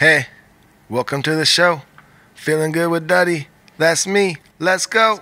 Hey, welcome to the show. Feeling good with Duddy. That's me. Let's go.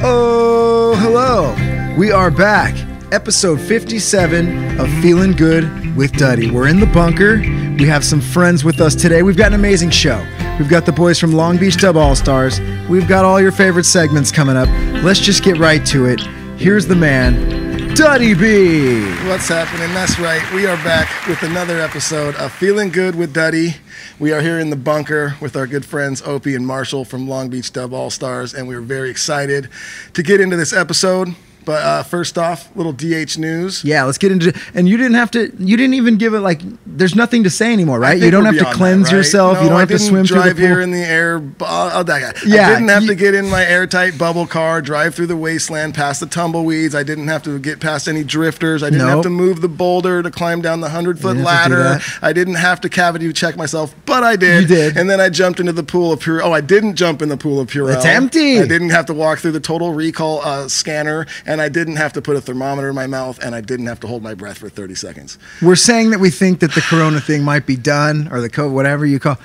Oh, hello. We are back. Episode 57 of Feeling Good with Duddy. We're in the bunker. We have some friends with us today. We've got an amazing show. We've got the boys from Long Beach Dub Allstars. We've got all your favorite segments coming up. Let's just get right to it. Here's the man, Duddy B. What's happening? That's right. We are back with another episode of Feeling Good with Duddy. We are here in the bunker with our good friends Opi and Marshall from Long Beach Dub Allstars, and we're very excited to get into this episode. But first off, little DH news. Yeah, let's get into it. And you didn't even give it, like, there's nothing to say anymore, right? You don't have to cleanse yourself. No, you don't have to swim through the pool. I didn't drive here in the air. Yeah, I didn't have to get in my airtight bubble car, drive through the wasteland, past the tumbleweeds. I didn't have to get past any drifters. I didn't have to move the boulder to climb down the 100-foot ladder. I didn't have to cavity check myself, but I did. You did. And then I jumped into the pool of Purell. Oh, I didn't jump in the pool of Purell. It's empty. I didn't have to walk through the total recall scanner, and I didn't have to put a thermometer in my mouth, and I didn't have to hold my breath for 30 seconds. We're saying that we think that the corona thing might be done, or the COVID, whatever you call.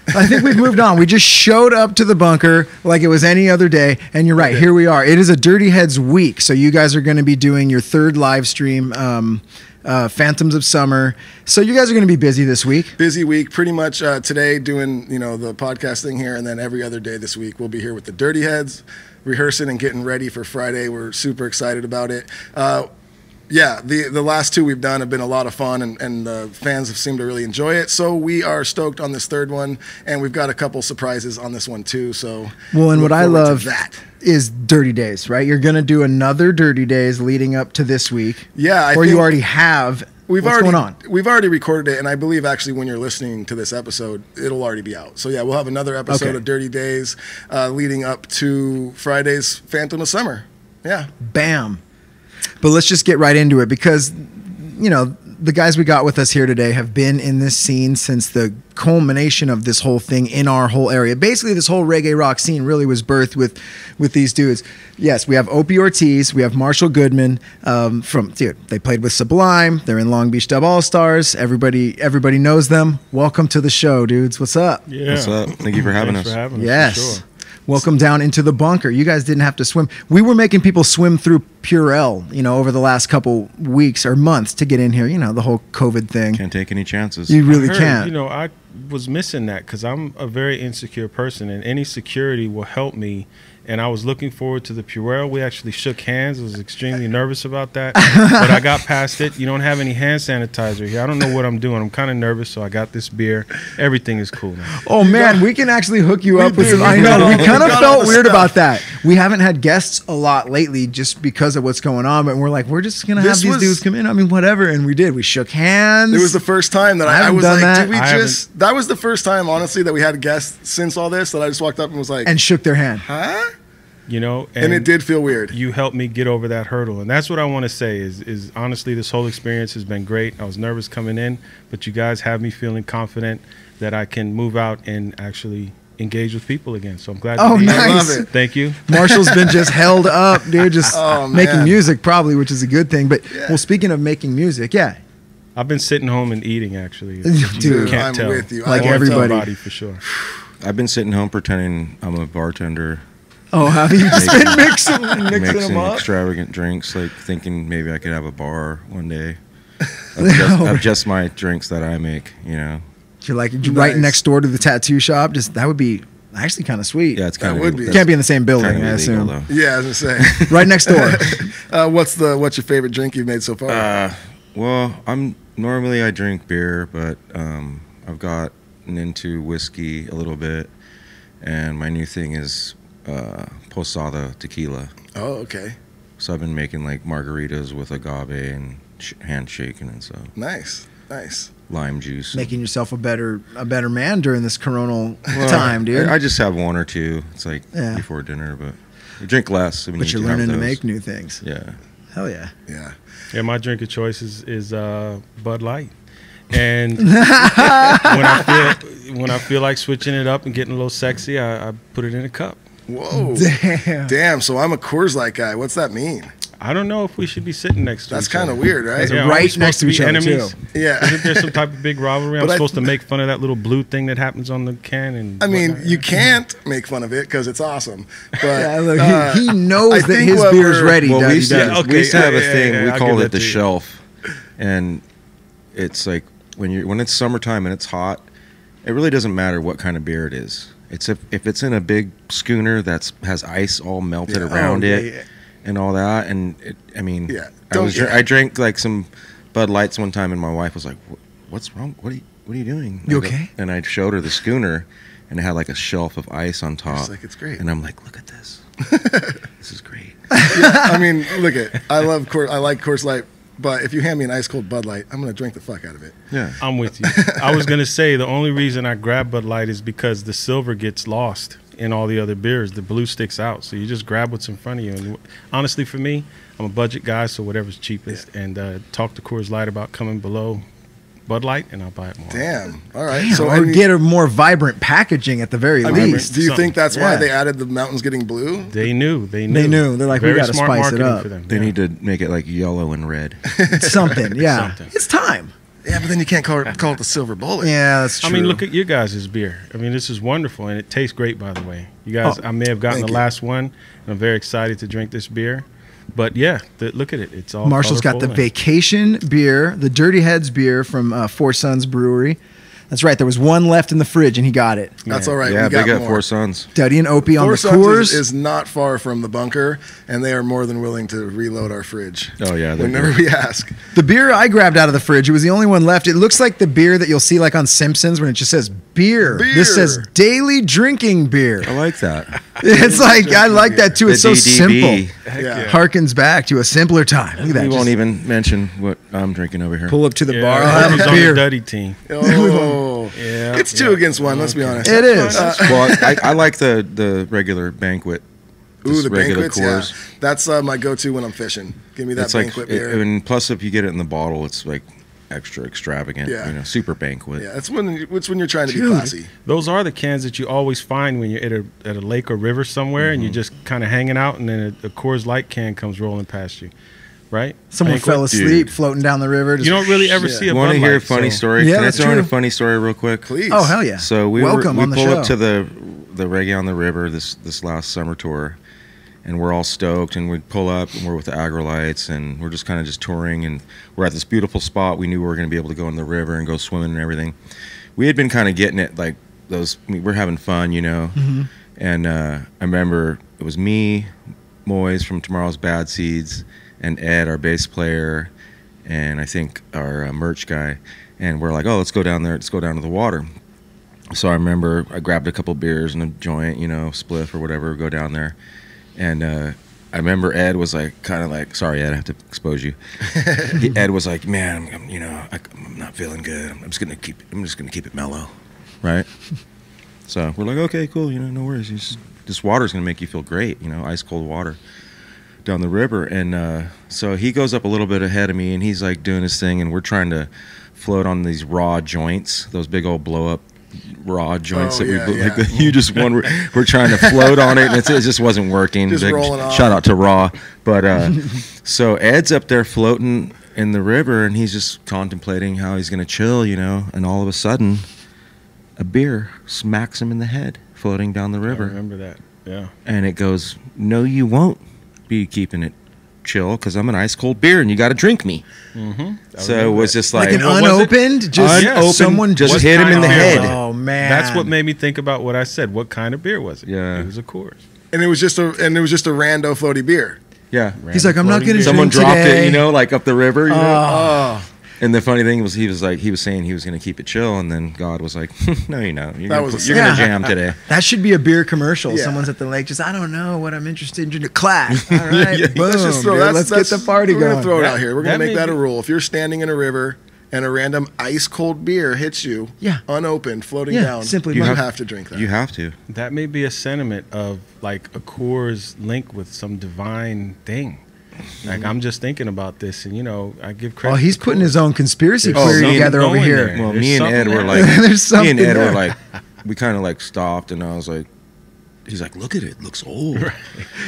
I think we've moved on. We just showed up to the bunker like it was any other day, and you're right, here we are. It is a Dirty Heads week, so you guys are going to be doing your third live stream, Phantoms of Summer. So you guys are going to be busy this week. Busy week, pretty much today doing the podcast thing here, and then every other day this week we'll be here with the Dirty Heads, rehearsing and getting ready for Friday. We're super excited about it. Yeah, the last two we've done have been a lot of fun, and the fans have seemed to really enjoy it. So we are stoked on this third one, and we've got a couple surprises on this one too. So and what I love is Dirty Days, right? You're going to do another Dirty Days leading up to this week. Yeah, or you already have. What's going on? We've already recorded it, and I believe actually when you're listening to this episode, it'll already be out. So yeah, we'll have another episode of Dirty Days leading up to Friday's Phantom of Summer. Yeah. Bam. But let's just get right into it because, the guys we got with us here today have been in this scene since the culmination of this whole thing in our whole area. Basically, this whole reggae rock scene really was birthed with these dudes. Yes, we have Opie Ortiz, we have Marshall Goodman they played with Sublime. They're in Long Beach Dub Allstars. Everybody knows them. Welcome to the show, dudes. What's up? Yeah. What's up? Thank you for having us. Yes. For sure. Welcome down into the bunker. You guys didn't have to swim. We were making people swim through Purell, over the last couple weeks or months to get in here. The whole COVID thing. Can't take any chances. You really can't. I was missing that because I'm a very insecure person, and any security will help me. And I was looking forward to the Purell. We actually shook hands. I was extremely nervous about that, but I got past it. You don't have any hand sanitizer here. I don't know what I'm doing. I'm kind of nervous, so I got this beer. Everything is cool now. Oh, man, we can actually hook you up with some. I know, we kind of felt weird about that. We haven't had guests a lot lately just because of what's going on, but we're like, we're just going to have these dudes come in. I mean, whatever, and we did. We shook hands. It was the first time that I was like, that was the first time, honestly, that we had guests since all this, that I just walked up and was like. And shook their hand. Huh? And it did feel weird. You helped me get over that hurdle, and that's what I want to say is honestly, this whole experience has been great. I was nervous coming in, but you guys have me feeling confident that I can move out and actually engage with people again. So I'm glad to be here. I love it. Thank you. Marshall's been just held up, dude, just making music probably, which is a good thing. But well, speaking of making music, I've been sitting home and eating actually. Dude, can't tell. With you. Like everybody for sure. I've been sitting home pretending I'm a bartender. Oh, have you just been mixing them up? Extravagant drinks, like thinking maybe I could have a bar one day of just my drinks that I make, You're like right next door to the tattoo shop. That would be actually kind of sweet. Yeah, it's kind of would be. Can't be in the same building, I assume. Though. Yeah, I was gonna say. Right next door. What's your favorite drink you've made so far? Well, I drink beer, but I've gotten into whiskey a little bit, and my new thing is posada tequila. Oh, okay. So I've been making like margaritas with agave and handshaking and so. Nice. Lime juice. Making yourself a better man during this coronal time, dude. I just have one or two. It's like before dinner, but you drink less. But you're learning to make new things. Yeah. Hell yeah. Yeah, my drink of choice is Bud Light. And when I feel like switching it up and getting a little sexy, I put it in a cup. Whoa. Damn. So I'm a Coors Light guy. What's that mean? I don't know if we should be sitting next to That's each other. kind of weird, right? Yeah, aren't we Right supposed next to be each other, enemies? too. Yeah. Isn't there some type of big rivalry? I'm But supposed to make fun of that little blue thing that happens on the can? And I mean, whatnot? you can't make fun of it because it's awesome. But Yeah, look, he I knows that think his what beer's we're- ready. Well, Duddy we used, to, does. Okay, we used to have a yeah, thing. yeah, we I'll called give it that the to you. shelf, and it's like when it's summertime and it's hot, it really doesn't matter what kind of beer it is. It's if it's in a big schooner has ice all melted Yeah. around Oh, yeah, it yeah. and all that, and I mean, Yeah. I drank like some Bud Lights one time, and my wife was like, "What's wrong? What are you doing? You okay?" And I showed her the schooner, and it had like a shelf of ice on top. She's like, "It's great." And I'm like, "Look at this. This is great." I mean, look at. I like Coors Light, but if you hand me an ice cold Bud Light, I'm gonna drink the fuck out of it. Yeah. I'm with you. I was gonna say the only reason I grab Bud Light is because the silver gets lost in all the other beers. The blue sticks out, so you just grab what's in front of you. And honestly, for me, I'm a budget guy, so whatever's cheapest. And talk to Coors Light about coming below Bud Light, and I'll buy it more. Damn. All right. Damn, So or get a more vibrant packaging at the very I mean, least. do you think that's why Yeah. they added the mountains getting blue? They knew. They knew. They're like, we Very gotta smart spice it marketing up. for them. They Yeah. need to make it like yellow and red. Something, yeah. Something. It's time. Yeah, but then you can't call it the silver bullet. Yeah, that's true. I mean, look at your guys' beer. I mean, this is wonderful, and it tastes great, by the way. You guys, Oh, I may have gotten thank the you. last one, and I'm very excited to drink this beer. But yeah, look at it. It's all Marshall's got the colorful and- vacation beer, the Dirty Heads beer from Four Sons Brewery. That's right. There was one left in the fridge, and he got it. That's all right. Yeah, we they got more. Four Sons. Duddy and Opie on Four the Sons Coors. is not far from the bunker, and they are more than willing to reload our fridge. Oh, yeah, they're Whenever good. we ask. The beer I grabbed out of the fridge, it was the only one left. It looks like the beer that you'll see like on Simpsons when it just says beer. Beer. This says daily drinking beer. I like that. It's like, I like that too. It's so The DDB. simple. Yeah. Harkens back to a simpler time. Look at that. We Just won't even mention what I'm drinking over here. pull up to the Yeah, bar. I I'll heard have he's a on the beer. Duddy team. Oh, Yeah, it's 2 against 1. Let's be honest. It is. Well, I like the regular banquet. Ooh, Just the regular banquets. Coors. Yeah, that's my go-to when I'm fishing. Give me that It's like, banquet beer. and plus if you get it in the bottle, it's like extra extravagant. Yeah. Super banquet. Yeah, it's when you're trying to be Dude. classy. Those are the cans that you always find when you're at a lake or river somewhere, and you're just kind of hanging out, and then a Coors Light can comes rolling past you, right? Someone Banquet. fell asleep Dude. floating down the river. You don't really ever Yeah. see a You want Bud to hear a Light, funny so- story? Yeah, Can I that's throw in a true. funny story real quick? Please. Oh, hell yeah. So we Welcome on the pull show. up to the Reggae on the River this last summer tour, and we're all stoked, and we pull up, and we're with the Agrolites, and we're just kind of just touring, and we're at this beautiful spot. We knew we were going to be able to go in the river and go swimming and everything. We had been kind of getting it, like we're having fun, and I remember it was me, Moyes from Tomorrow's Bad Seeds, and Ed, our bass player, and I think our merch guy, and we're like, oh, let's go down there, let's go down to the water. So I remember I grabbed a couple beers and a joint, spliff or whatever, go down there. And I remember Ed was like, kind of like, sorry, Ed, I have to expose you. Ed was like, man, I'm not feeling good. I'm just gonna keep it mellow, right? So we're like, okay, cool, no worries. This water's gonna make you feel great, ice cold water down the river. And so he goes up a little bit ahead of me, and he's like doing his thing, and we're trying to float on these raw joints, those big old blow up raw joints Oh, that yeah, we yeah. like the hugest one. We're trying to float on it, and it just wasn't working. Just rolling off. Shout out to Raw. But so Ed's up there floating in the river, and he's just contemplating how he's gonna chill, and all of a sudden a beer smacks him in the head floating down the I river, remember that. Yeah. and it goes, no, you won't be keeping it chill, because I'm an ice cold beer and you got to drink me. So it was just Like like, an What was it? unopened? Just Unopened, someone just What hit him kind in the of beer head. was it? Oh, man. That's what made me think about what I said. What kind of beer was it? Yeah. It was a Coors. And it was just a rando floaty beer. Yeah. He's like, I'm not going to Someone drink dropped today. it, like up the river. Oh, And the funny thing was, he was saying he was going to keep it chill, and then God was like, no, you're not. You're That going was to a Yeah. jam today. That should be a beer commercial. Yeah. Someone's at the lake, just I don't know what I'm interested in. Class. All right, Yeah. boom. let's just throw dude. Let's get the party we're going. gonna throw it That- out here. We're gonna that make that may a be- rule. If you're standing in a river and a random ice cold beer hits you, Yeah. unopened, floating Yeah, down, simply you must. have to drink that. You have to. That may be a sentiment of like a Coors link with some divine thing. Like I'm just thinking about this, and I give credit. Oh, he's to putting Coors. his own conspiracy There's theory something together over going here. there. Well, There's me and Ed something were there. like, There's me and something Ed there. were like, we kind of like stopped, and I was like, he's like, look at it, it looks old. Right.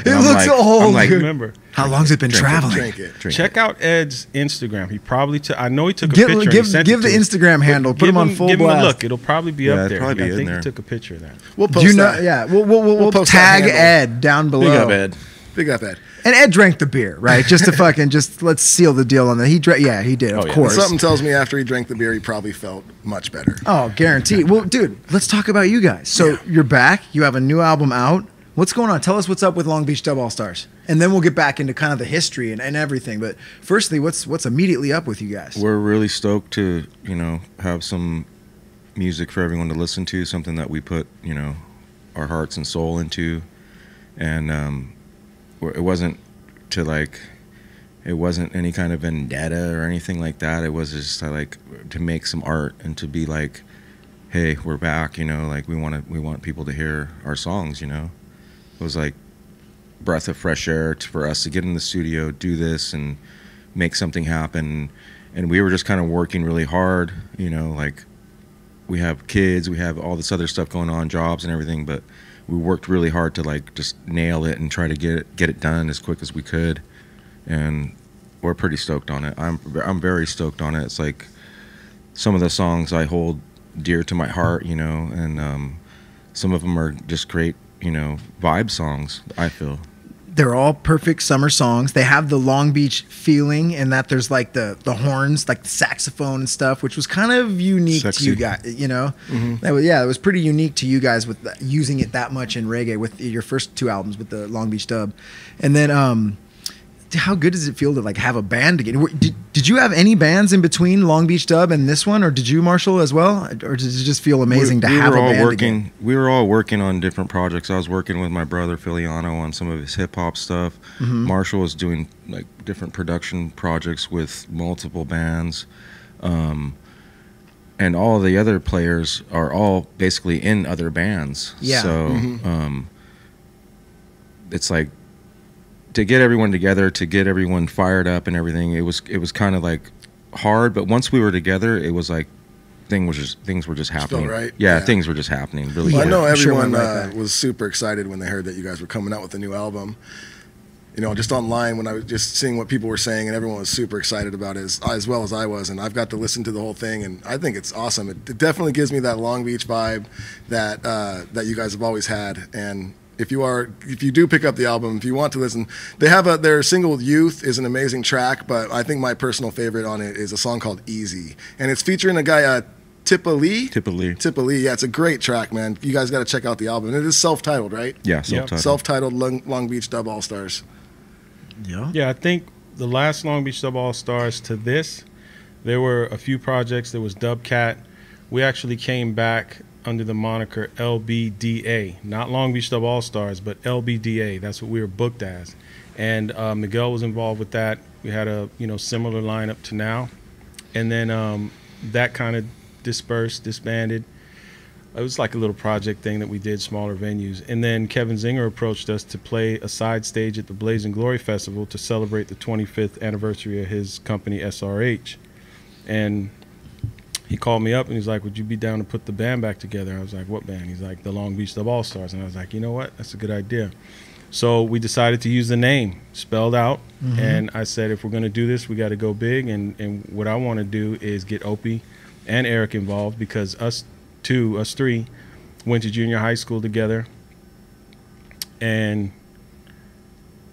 It looks old. I'm like, Remember, how long's it been traveling? Drink it. check out Ed's Instagram. He probably I know he took a Give, picture. give, and sent give it the to us. Instagram handle. Put him on full give blast. him a look. It'll probably be Yeah, up it'll there. probably be I in think there. he took a picture of that. We'll post Do you know? that. Yeah, we'll post that tag handle. Ed down below. Big up, Ed. Big up, Ed. And Ed drank the beer, right? Just to fucking let's seal the deal on that. He drank. Yeah, he did. Of yeah. course. Something tells me after he drank the beer, he probably felt much better. Oh, guaranteed. Well, dude, let's talk about you guys. So you're back. You have a new album out. What's going on? Tell us what's up with Long Beach Dub Allstars, and then we'll get back into kind of the history and everything. But firstly, what's immediately up with you guys? We're really stoked to, have some music for everyone to listen to, something that we put, our hearts and soul into. And it wasn't it wasn't any kind of vendetta or anything like that. It was just to make some art and to be like, hey, we're back, like we want people to hear our songs, It was like breath of fresh air for us to get in the studio, do this, and make something happen. And we were just kind of working really hard, like we have kids, we have all this other stuff going on, jobs and everything, but we worked really hard to just nail it and try to get it done as quick as we could. And we're pretty stoked on it. I'm very stoked on it. It's like some of the songs I hold dear to my heart, and some of them are just great, vibe songs, I feel. They're all perfect summer songs. They have the Long Beach feeling, and that there's like the horns, like the saxophone and stuff, which was kind of unique to you guys. It was pretty unique to you guys with using it that much in reggae with your first two albums with the Long Beach Dub. And then how good does it feel to have a band again? Did you have any bands in between Long Beach Dub and this one, or did you, Marshall, as well, or does it just feel amazing to have a band again? We were all working on different projects. I was working with my brother Feelin on some of his hip hop stuff. Marshall was doing different production projects with multiple bands, and all the other players are all basically in other bands. Yeah. So it's like, to get everyone together, to get everyone fired up and everything, it was kind of hard. But once we were together, it was like things were just happening. Right? Yeah, things were just happening. Really. Well, I know everyone Sure was super excited when they heard that you guys were coming out with a new album. Just online when I was just seeing what people were saying, and everyone was super excited about it as well as I was. And I've got to listen to the whole thing, and I think it's awesome. It definitely gives me that Long Beach vibe that you guys have always had. And if you do pick up the album, if you want to listen, they have their single "Youth" is an amazing track, but I think my personal favorite on it is a song called "Easy," and it's featuring a guy, Tippa Lee. Yeah, it's a great track, man. You guys got to check out the album. And it is self-titled, right? Yeah, self-titled. Self-titled Long Beach Dub Allstars. Yeah. Yeah, I think the last Long Beach Dub Allstars to this, there were a few projects. There was Dubcat. We actually came back under the moniker LBDA, not Long Beach Dub Allstars, but LBDA. That's what we were booked as. And Miguel was involved with that. We had a similar lineup to now. And then that kind of disbanded. It was like a little project thing that we did, smaller venues. And then Kevin Zinger approached us to play a side stage at the Blazing Glory Festival to celebrate the 25th anniversary of his company, SRH. And he called me up and he's like, would you be down to put the band back together? I was like, what band? He's like, the Long Beach Dub Allstars. And I was like, you know what? That's a good idea. So we decided to use the name spelled out. And I said, if we're going to do this, we got to go big. And what I want to do is get Opie and Eric involved, because us three went to junior high school together. And,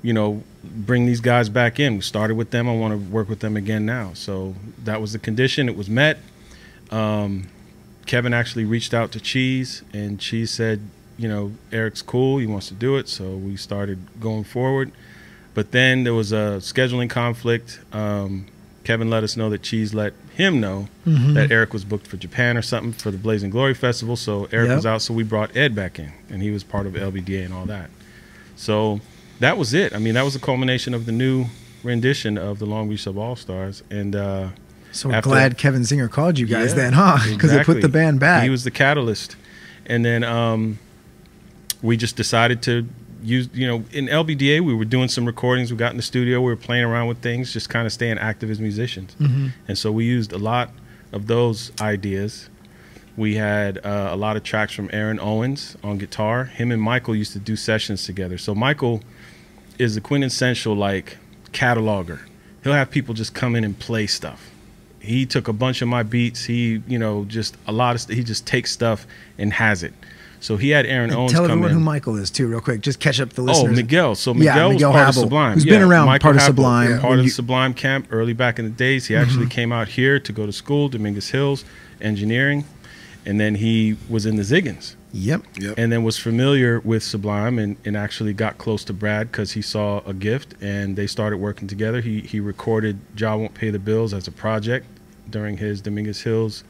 bring these guys back in. We started with them. I want to work with them again now. So that was the condition. It was met. Kevin actually reached out to Cheese, and Cheese said, Eric's cool, he wants to do it. So we started going forward. But then there was a scheduling conflict. Kevin let us know that Cheese let him know that Eric was booked for Japan or something for the Blazing Glory Festival. So Eric was out, so we brought Ed back in, and he was part of LBDA and all that. So that was it. I mean, that was the culmination of the new rendition of the Long Beach Dub Allstars. And so we're glad Kevin Zinger called you guys then, huh? Because Exactly. they put the band back. He was the catalyst. And then we just decided to use, in LBDA, we were doing some recordings. We got in the studio. We were playing around with things, just kind of staying active as musicians. And so we used a lot of those ideas. We had a lot of tracks from Aaron Owens on guitar. Him and Michael used to do sessions together. So Michael is the quintessential like cataloger. He'll have people just come in and play stuff. He took a bunch of my beats. He, you know, just a lot of he just takes stuff and has it. So he had Aaron Owens tell come everyone in. who Michael is too, real quick. Just catch up the listeners. Oh, Miguel. So Miguel, Miguel was part of Habel, Sublime. who's been around Michael part of Habel, Sublime. part of the Sublime camp early back in the days. He actually came out here to go to school, Dominguez Hills, engineering, and then he was in the Ziggins. Yep. And then was familiar with Sublime and actually got close to Brad because he saw a gift and they started working together. He recorded Ja Won't Pay the Bills as a project during his Dominguez Hills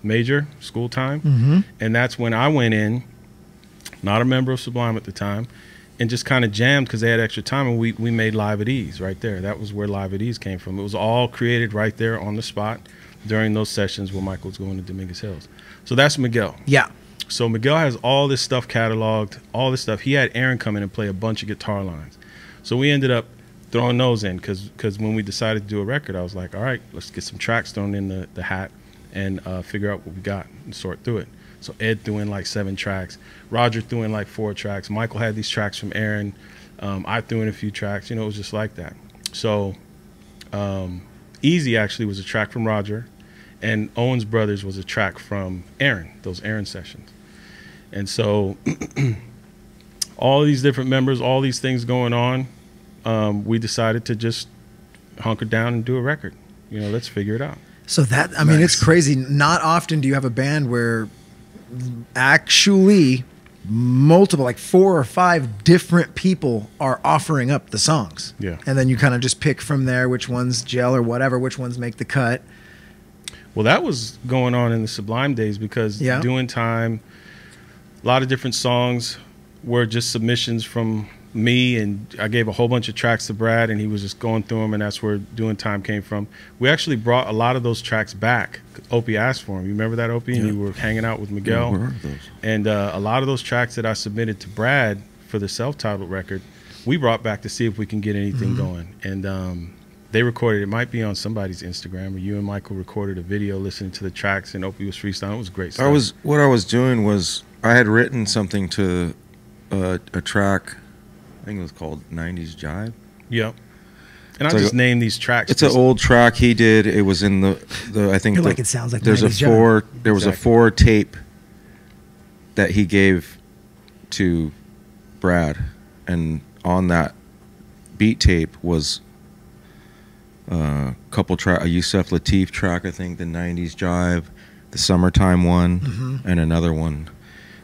major school time. And that's when I went in, not a member of Sublime at the time, and just kind of jammed because they had extra time, and we made Live at Ease right there. That was where Live at Ease came from. It was all created right there on the spot during those sessions where Michael was going to Dominguez Hills. So that's Miguel. Yeah. So Miguel has all this stuff cataloged, all this stuff. He had Aaron come in and play a bunch of guitar lines. So we ended up throwing those in because when we decided to do a record, I was like, all right, let's get some tracks thrown in the hat and figure out what we got and sort through it. So Ed threw in like 7 tracks. Roger threw in like 4 tracks. Michael had these tracks from Aaron. I threw in a few tracks. You know, it was just like that. So Easy actually was a track from Roger, and Owens Brothers was a track from Aaron, those Aaron sessions. And so all these different members, all these things going on, we decided to just hunker down and do a record. You know, let's figure it out. So that, I mean, it's crazy. Not often do you have a band where actually multiple, like 4 or 5 different people are offering up the songs. Yeah. And then you kind of just pick from there which ones gel or whatever, which ones make the cut. Well, that was going on in the Sublime days because Doing Time, a lot of different songs were just submissions from me, and I gave a whole bunch of tracks to Brad, and he was just going through them, and that's where Doing Time came from. We actually brought a lot of those tracks back. Opie asked for them. You remember that, Opie? Yeah. And you were hanging out with Miguel. Yeah, where are those? And a lot of those tracks that I submitted to Brad for the self-titled record, we brought back to see if we can get anything going. And they recorded, it might be on somebody's Instagram, or you and Michael recorded a video listening to the tracks, and Opie was freestyling. It was great stuff. What I was doing was I had written something to a track, I think it was called 90s Jive. Yep. And I just named these tracks. It's an old track he did. It was in the I think You're like, it sounds like there's 90s a 4 Jive. there was a 4 tape that he gave to Brad, and on that beat tape was a couple track, a Yusef Lateef track, I think, the 90s Jive, the Summertime one, and another one.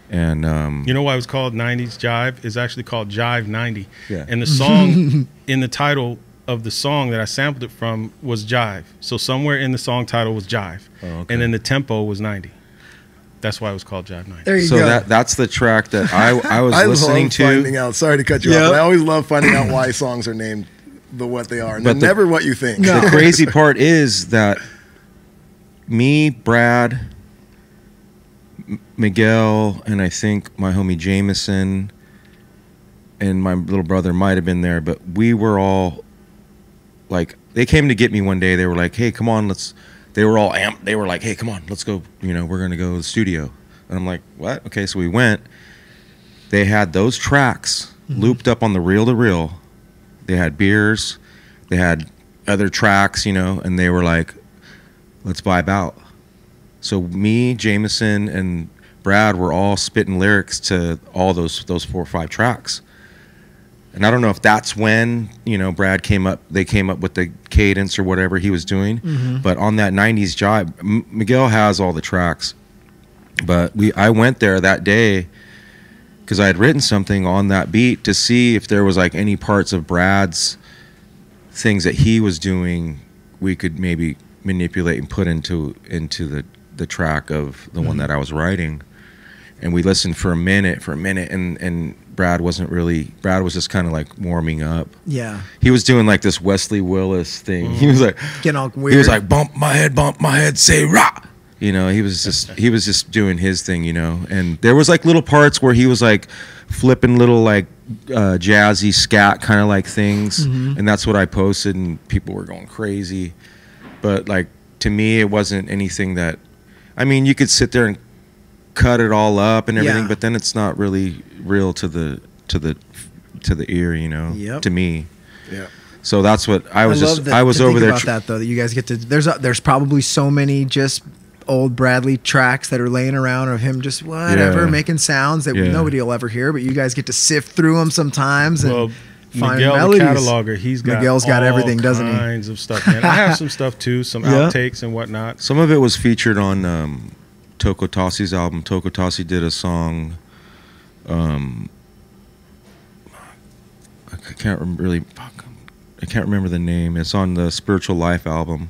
And you know why it was called 90s Jive? It's actually called Jive 90. Yeah. And the song in the title of the song that I sampled it from was Jive. So somewhere in the song title was Jive. Oh, okay. And then the tempo was 90. That's why it was called Jive 90. There you so go. that's the track that I was listening love to. Finding out. Sorry to cut you off, but I always love finding out why songs are named what they are. And they're never what you think. No. The crazy part is that me, Brad, Miguel, and I think my homie Jameson and my little brother might have been there, but we were all like, they came to get me one day. They were like, hey, come on, they were all amped. They were like, hey, come on, let's go, you know, we're going to go to the studio. And I'm like, what? Okay, so we went. They had those tracks looped up on the reel-to-reel. They had beers. They had other tracks, you know, and they were like, let's vibe out. So me, Jameson, and Brad were all spitting lyrics to all those 4 or 5 tracks. And I don't know if that's when, you know, they came up with the cadence or whatever he was doing. But on that 90s Jive, Miguel has all the tracks. But I went there that day because I had written something on that beat to see if there was like any parts of Brad's things that he was doing we could maybe manipulate and put into the track of the one that I was writing. And we listened for a minute, and Brad was just kind of like warming up. Yeah. He was doing like this Wesley Willis thing. He was like, Getting all weird. he was like, bump my head, say rah. You know, he was just doing his thing, you know. And there was like little parts where he was like flipping little like jazzy scat kind of like things. And that's what I posted, and people were going crazy. But like, to me, it wasn't anything that, I mean, you could sit there and cut it all up and everything, Yeah. but then it's not really real to the ear, you know. Yep. To me. Yeah. So that's what I was love I was to over think there. about that though, that you guys get to. There's probably so many just old Bradley tracks that are laying around of him just whatever Yeah. making sounds that Yeah. nobody will ever hear, but you guys get to sift through them sometimes and Well, find Miguel, melodies. the cataloger, Miguel's got all everything, doesn't he? kinds of stuff, man. I have some stuff too, some Yeah. outtakes and whatnot. Some of it was featured on Toko Tossi's album. Toko Tossi did a song. I can't remember the name. It's on the Spiritual Life album,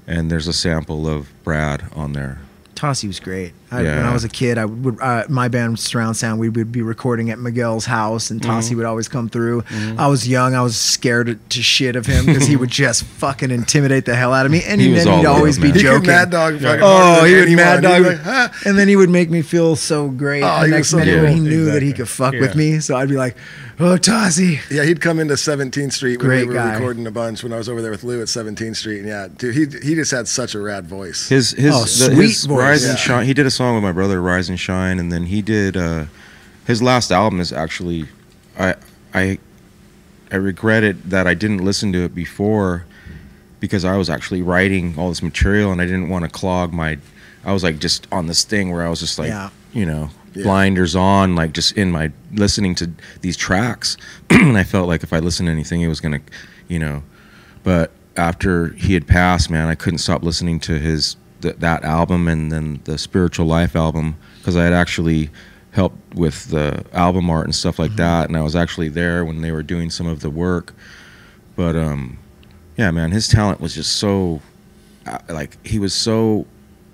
and there's a sample of Brad on there. Tossi was great. When Yeah. I was a kid, I would my band Surround Sound. We would be recording at Miguel's house, and Tossi would always come through. I was young. I was scared to shit of him because he would just fucking intimidate the hell out of me, and He was then he'd all always love, be man. He could joking. mad dog fucking Oh, harder he than would mad anyone. dog, He'd be like, and then he would make me feel so great. Oh, the he was next so minute cool. when he knew that he Exactly. could fuck Yeah. with me, so I'd be like, "Oh, Tossi." Yeah, he'd come into 17th Street when Great we were guy. recording a bunch when I was over there with Lou at 17th Street. And yeah, dude, he just had such a rad voice. His sweet voice. Rise and Yeah. Shine. He did a song with my brother, Rise and Shine, and then he did his last album is actually I regretted that I didn't listen to it before because I was actually writing all this material and I didn't want to clog my. I was like just on this thing where I was just like, Yeah. you know, Yeah. blinders on, like just in my listening to these tracks, and I felt like if I listened to anything, it was gonna, you know. But after he had passed, man, I couldn't stop listening to that album and then the Spiritual Life album because I had actually helped with the album art and stuff like that, and I was actually there when they were doing some of the work. But yeah, man, his talent was just so like he was so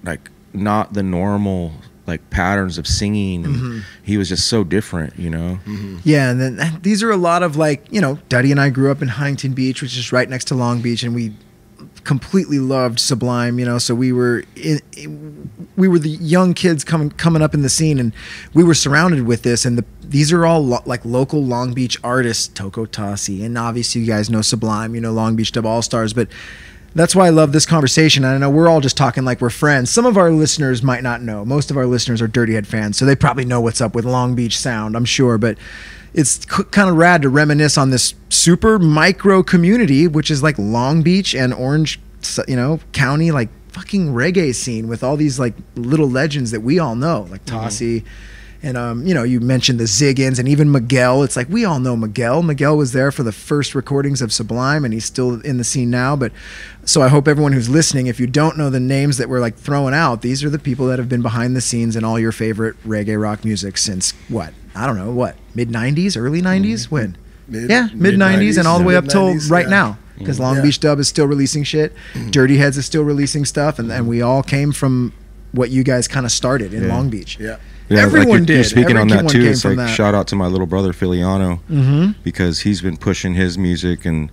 like not the normal like patterns of singing, and he was just so different, you know. Yeah, and then these are a lot of like, you know, Duddy and I grew up in Huntington Beach, which is right next to Long Beach, and we completely loved Sublime, you know. So we were the young kids coming up in the scene, and we were surrounded with this. And these are all like local Long Beach artists, Toko Tossi, and obviously you guys know Sublime, you know, Long Beach Dub Allstars, but. That's why I love this conversation. And I know we're all just talking like we're friends. Some of our listeners might not know. Most of our listeners are Dirty Head fans, so they probably know what's up with Long Beach sound, I'm sure. But it's kind of rad to reminisce on this super micro community, which is like Long Beach and Orange, you know, County, like fucking reggae scene with all these like little legends that we all know, like Tossi. And, you know, you mentioned the Ziggins and even Miguel. It's like, we all know Miguel. Miguel was there for the first recordings of Sublime, and he's still in the scene now. But so I hope everyone who's listening, if you don't know the names that we're like throwing out, these are the people that have been behind the scenes in all your favorite reggae rock music since what? I don't know, what? Mid-90s, early 90s? When? Mid-90s and all the way up till mid-90s, right yeah. now. Because Long Yeah. Beach Dub is still releasing shit. Dirty Heads is still releasing stuff. And we all came from what you guys kind of started in Long Beach. Yeah. Yeah, Everyone like did. You're speaking on that Everyone too. came It's from like that. shout out to my little brother Filiano because he's been pushing his music, and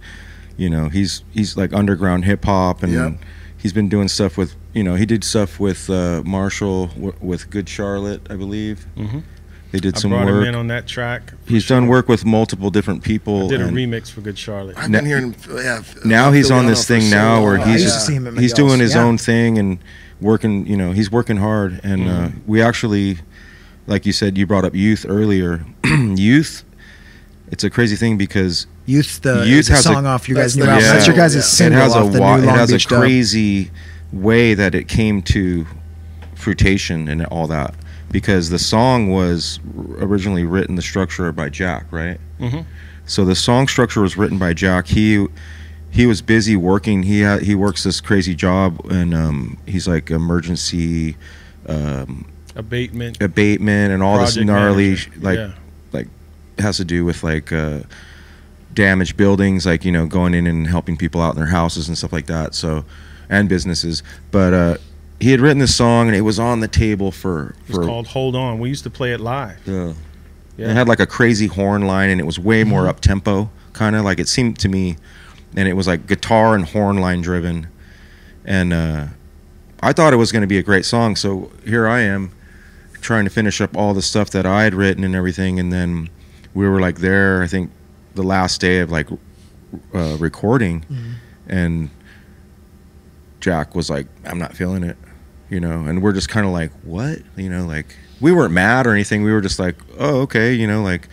you know he's like underground hip hop, and Yep. he's been doing stuff with, you know, he did stuff with Marshall with Good Charlotte, I believe. They did I some brought him work. in on that track. He's done work with multiple different people. Did a and remix for Good Charlotte. I've been hearing. Yeah, now he's on Filiano this for thing so now where long. he's I used to see him at he's Miguel's, doing his yeah. own thing and working. You know, he's working hard, and we actually. Like you said, you brought up Youth earlier. Youth, it's a crazy thing because Youth Youth the has song a- off your guys' that's new the- album. yeah. That's your guys' Yeah. single it has off the a new it Long has Beach a Dub. crazy way that it came to fruition and all that, because the song was originally written, the structure by Jack, right? So the song structure was written by Jack. He was busy working. He works this crazy job, and he's like emergency Abatement. and all this Project gnarly manager. like Yeah. like it has to do with like damaged buildings, like, you know, going in and helping people out in their houses and stuff like that, so, and businesses. But he had written this song and it was on the table for It's called Hold On. We used to play it live. yeah. Yeah. It had like a crazy horn line, and it was way more up tempo, kind of like it seemed to me, and it was like guitar and horn line driven, and I thought it was going to be a great song. So here I am trying to finish up all the stuff that I had written and everything, and then we were like there, I think the last day of like recording, and Jack was like, I'm not feeling it. you know, and we're just kind of like, what, you know, like we weren't mad or anything. We were just like, oh, okay, you know, like.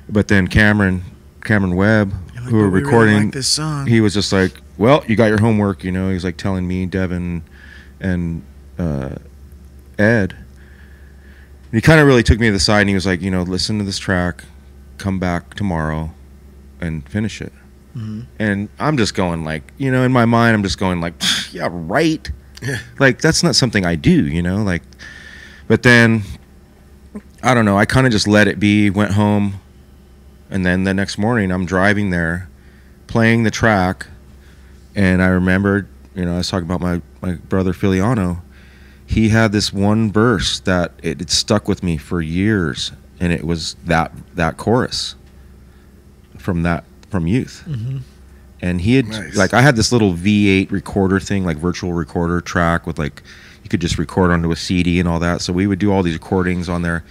But then Cameron Webb, Like, who were we recording really like this song. he was just like, well, you got your homework, you know. He's like telling me, Devin, and Ed. And he kind of really took me to the side and he was like, you know, listen to this track, come back tomorrow and finish it. Mm-hmm. And I'm just going like, you know, in my mind, I'm just going like, yeah, right. Yeah. Like, that's not something I do, you know, like, but then, I don't know, I kind of just let it be, went home. And then the next morning I'm driving there, playing the track. And I remembered, you know, I was talking about my brother Filiano. He had this one verse that it stuck with me for years, and it was that chorus from youth. Mm-hmm. And he had like, I had this little V8 recorder thing, like virtual recorder track with like, you could just record onto a CD and all that. So we would do all these recordings on there,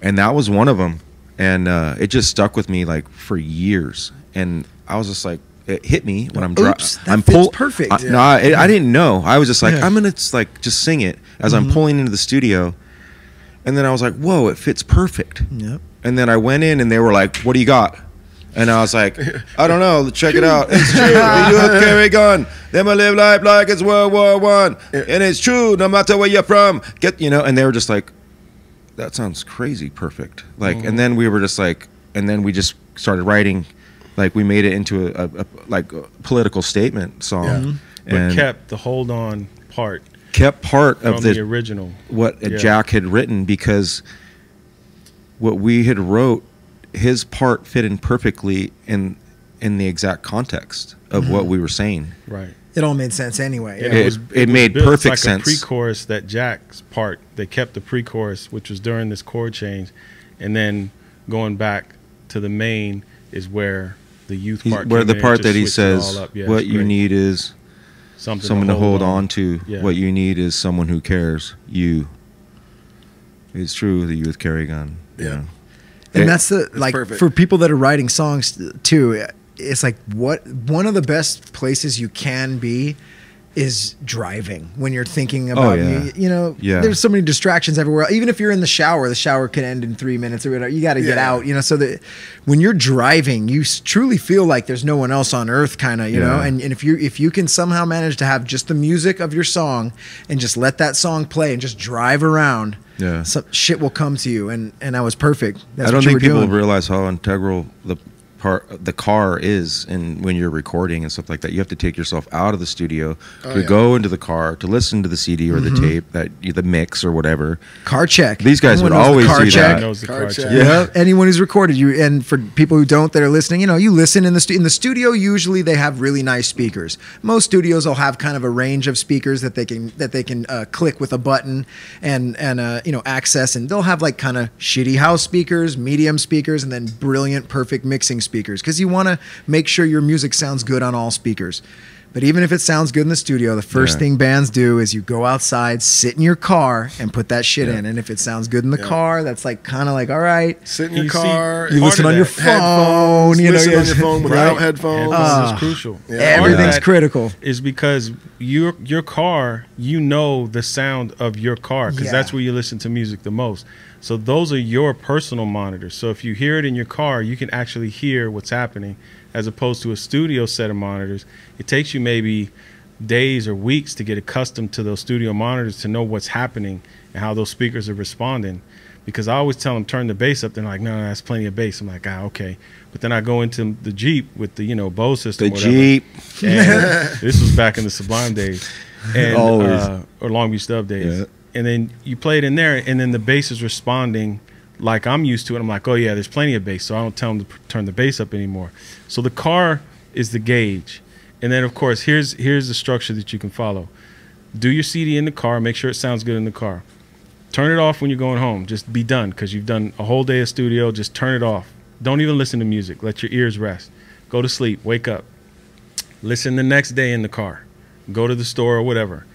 and that was one of them. And it just stuck with me like for years. And I was just like, it hit me when I'm driving. I'm perfect. No, I didn't know. I was just like, I'm gonna like just sing it as I'm pulling into the studio, and then I was like, whoa, it fits perfect. Yep. And then I went in and they were like, what do you got? And I was like, I don't know, check it out. It's true. You carry gun. Them live life like it's World War I, and it's true no matter where you're from. Get, you know. And they were just like, that sounds crazy perfect. Like, and then we were just like, and then we just started writing. Like, we made it into a political statement song. Yeah. And but kept the hold on part. Kept part of the original. What Jack had written, because what we had wrote, his part fit in perfectly in the exact context of what we were saying. Right. It all made sense anyway. It made built perfect like sense. A pre-chorus, that Jack's part, they kept the pre-chorus, which was during this chord change, and then going back to the main is where the youth part, where the part that he switched says, what you need is someone to hold on to. Yeah. What you need is someone who cares. You. It's true, the youth carry a gun. Yeah. You know? And that's the, like, perfect. for people that are writing songs too, it's like one of the best places you can be is driving when you're thinking about, you know, there's so many distractions everywhere. Even if you're in the shower can end in 3 minutes or whatever. You got to get out, you know, so that when you're driving, you truly feel like there's no one else on earth, kind of, you know, and if you can somehow manage to have just the music of your song and just let that song play and just drive around, some shit will come to you. And that was perfect. That's I don't what you think were people doing. realize how integral the car is, and when you're recording and stuff like that, you have to take yourself out of the studio to go into the car to listen to the CD or the tape, the mix or whatever. Car check. These guys would always do that. Knows the car check. Yeah, anyone who's recorded you, and for people who don't that are listening, you know, you listen in the studio. Usually, they have really nice speakers. Most studios will have kind of a range of speakers that they can click with a button and you know, access, and they'll have like kind of shitty house speakers, medium speakers, and then brilliant, perfect mixing speakers, because you want to make sure your music sounds good on all speakers. But even if it sounds good in the studio, the first thing bands do is you go outside, sit in your car, and put that shit in. And if it sounds good in the car, that's like kind of like, all right. Sit in your car. You listen on your phone. You know, listen on your phone without headphones. Headphones is crucial. Everything's critical. Is because your car, you know the sound of your car, because that's where you listen to music the most. So those are your personal monitors. So if you hear it in your car, you can actually hear what's happening, as opposed to a studio set of monitors. It takes you maybe days or weeks to get accustomed to those studio monitors to know what's happening and how those speakers are responding. Because I always tell them, turn the bass up. They're like, no, that's plenty of bass. I'm like, okay. But then I go into the Jeep with the, you know, Bose system. The Jeep. And this was back in the Sublime days. And, or Long Beach Dub days. Yeah. And then you play it in there, and then the bass is responding like I'm used to it. I'm like, oh yeah, there's plenty of bass, so I don't tell them to turn the bass up anymore. So the car is the gauge. And then of course, here's the structure that you can follow. Do your CD in the car, make sure it sounds good in the car. Turn it off when you're going home. Just be done, because you've done a whole day of studio. Just turn it off. Don't even listen to music. Let your ears rest. Go to sleep, wake up. Listen the next day in the car. Go to the store or whatever.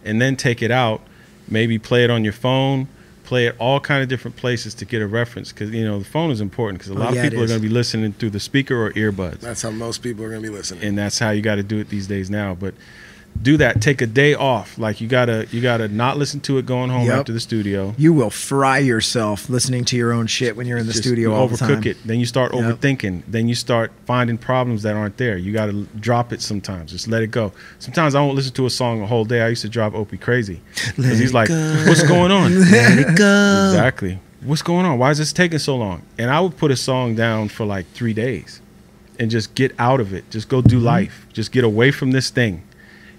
And then take it out. Maybe play it on your phone, play it all kind of different places to get a reference, because, you know, the phone is important, because a lot of people are going to be listening through the speaker or earbuds. That's how most people are going to be listening. And that's how you got to do it these days now. But do that. Take a day off. Like you gotta not listen to it going home after the studio. You will fry yourself listening to your own shit when you're in the studio all the time. Overcook it. Then you start overthinking. Then you start finding problems that aren't there. You got to drop it sometimes. Just let it go. Sometimes I won't listen to a song a whole day. I used to drive Opie crazy because he's like, "What's going on?" Let it go. Exactly. What's going on? Why is this taking so long? And I would put a song down for like 3 days and just get out of it. Just go do life. Just get away from this thing.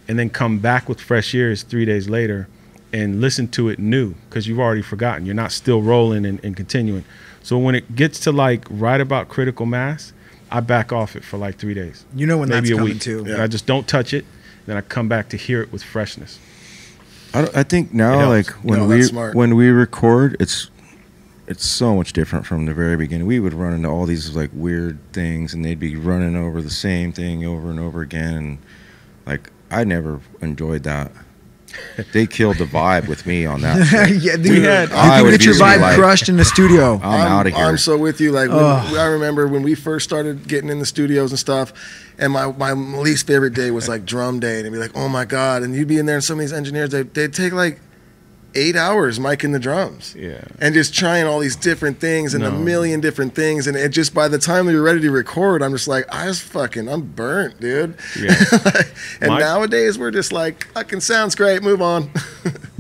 And then come back with fresh ears 3 days later and listen to it new because you've already forgotten. You're not still rolling and continuing. So when it gets to like right about critical mass, I back off it for like 3 days. You know when maybe that's a coming week. too. And I just don't touch it. Then I come back to hear it with freshness. I think now, like when we record, it's so much different from the very beginning. We would run into all these like weird things, and they'd be running over the same thing over and over again, and like I never enjoyed that. They killed the vibe with me on that. Yeah, dude, you can get your usually vibe crushed in the studio. I'm out of here. I'm so with you. Like I remember when we first started getting in the studios and stuff, and my least favorite day was like drum day, and it'd be like, oh my god, and you'd be in there, and some of these engineers they'd take like 8 hours miking the drums, and just trying all these different things and a million different things, and it just by the time we were ready to record, I'm just like, I'm burnt, dude. Yeah. And nowadays we're just like, fucking sounds great, move on.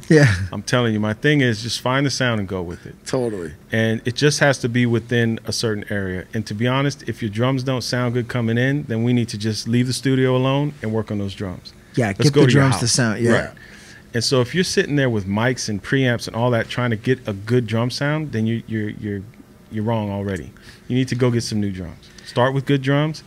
Yeah, I'm telling you, my thing is just find the sound and go with it. Totally. And it just has to be within a certain area. And to be honest, if your drums don't sound good coming in, then we need to just leave the studio alone and work on those drums. Yeah, get the drums to sound. Yeah. Right. And so if you're sitting there with mics and preamps and all that trying to get a good drum sound, then you're wrong already. You need to go get some new drums. Start with good drums,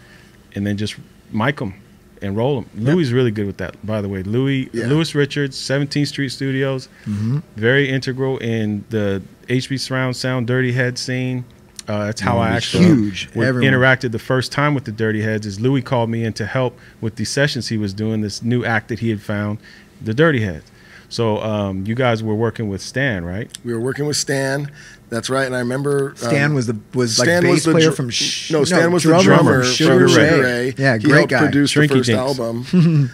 and then just mic them and roll them. Yep. Louis is really good with that, by the way. Louis Richards, 17th Street Studios, very integral in the HB surround sound Dirty Head scene. That's how I actually interacted the first time with the Dirty Heads. Is Louis called me in to help with the sessions he was doing, this new act that he had found, the Dirty Heads. So you guys were working with Stan, right? We were working with Stan. That's right. And I remember Stan was bass player from Stan was the drummer from Sugar Ray. Yeah, he great helped guy. produce the first album.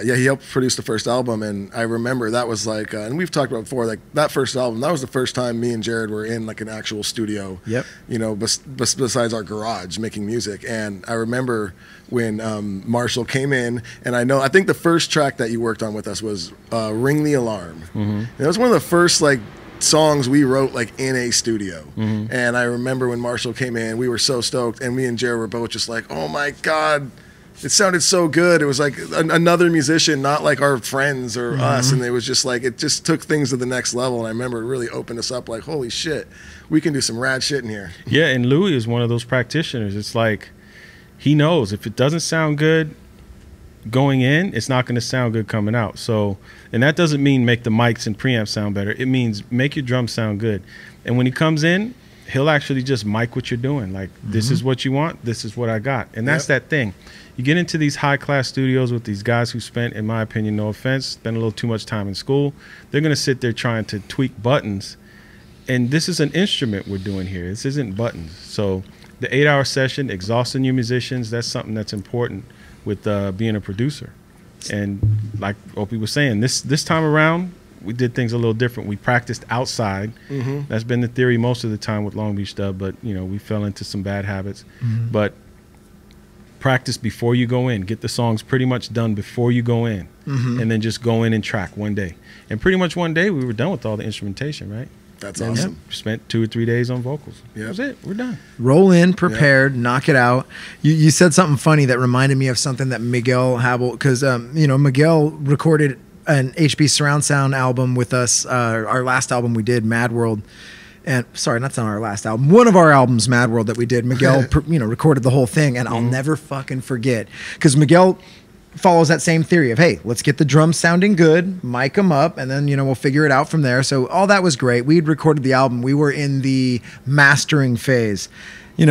He helped produce the first album, and I remember that was like, and we've talked about before, like that first album, that was the first time me and Jared were in like an actual studio. Yep. You know, besides our garage making music. And I remember when Marshall came in, and I think the first track that you worked on with us was Ring the Alarm. And it was one of the first like songs we wrote like in a studio. And I remember when Marshall came in, we were so stoked, and me and Jared were both just like, oh my God, it sounded so good. It was like another musician, not like our friends or us. And it was just like, it just took things to the next level. And I remember it really opened us up like, holy shit, we can do some rad shit in here. Yeah, and Louis is one of those practitioners. It's like, he knows if it doesn't sound good going in, it's not going to sound good coming out. So, and that doesn't mean make the mics and preamps sound better. It means make your drums sound good. And when he comes in, he'll actually just mic what you're doing. Like, this is what you want, this is what I got. And that's that thing. You get into these high-class studios with these guys who spent, in my opinion, no offense, spent a little too much time in school. They're going to sit there trying to tweak buttons. And this is an instrument we're doing here. This isn't buttons. So the 8-hour session, exhausting your musicians, that's something that's important with being a producer. And like Opie was saying, this time around, we did things a little different. We practiced outside. That's been the theory most of the time with Long Beach Dub, but you know, we fell into some bad habits. But practice before you go in. Get the songs pretty much done before you go in. And then just go in and track one day. And pretty much one day we were done with all the instrumentation, right? That's awesome. Yep. Spent 2 or 3 days on vocals. That was it. We're done. Roll in, prepared, knock it out. You said something funny that reminded me of something that Miguel Habel, because Miguel recorded an HB surround sound album with us. Our last album we did, Mad World. And sorry, that's not our last album. One of our albums, Mad World, that we did. Miguel, recorded the whole thing, and I'll never fucking forget, because Miguel follows that same theory of, hey, let's get the drums sounding good, mic them up, and then we'll figure it out from there. So all that was great. We'd recorded the album. We were in the mastering phase.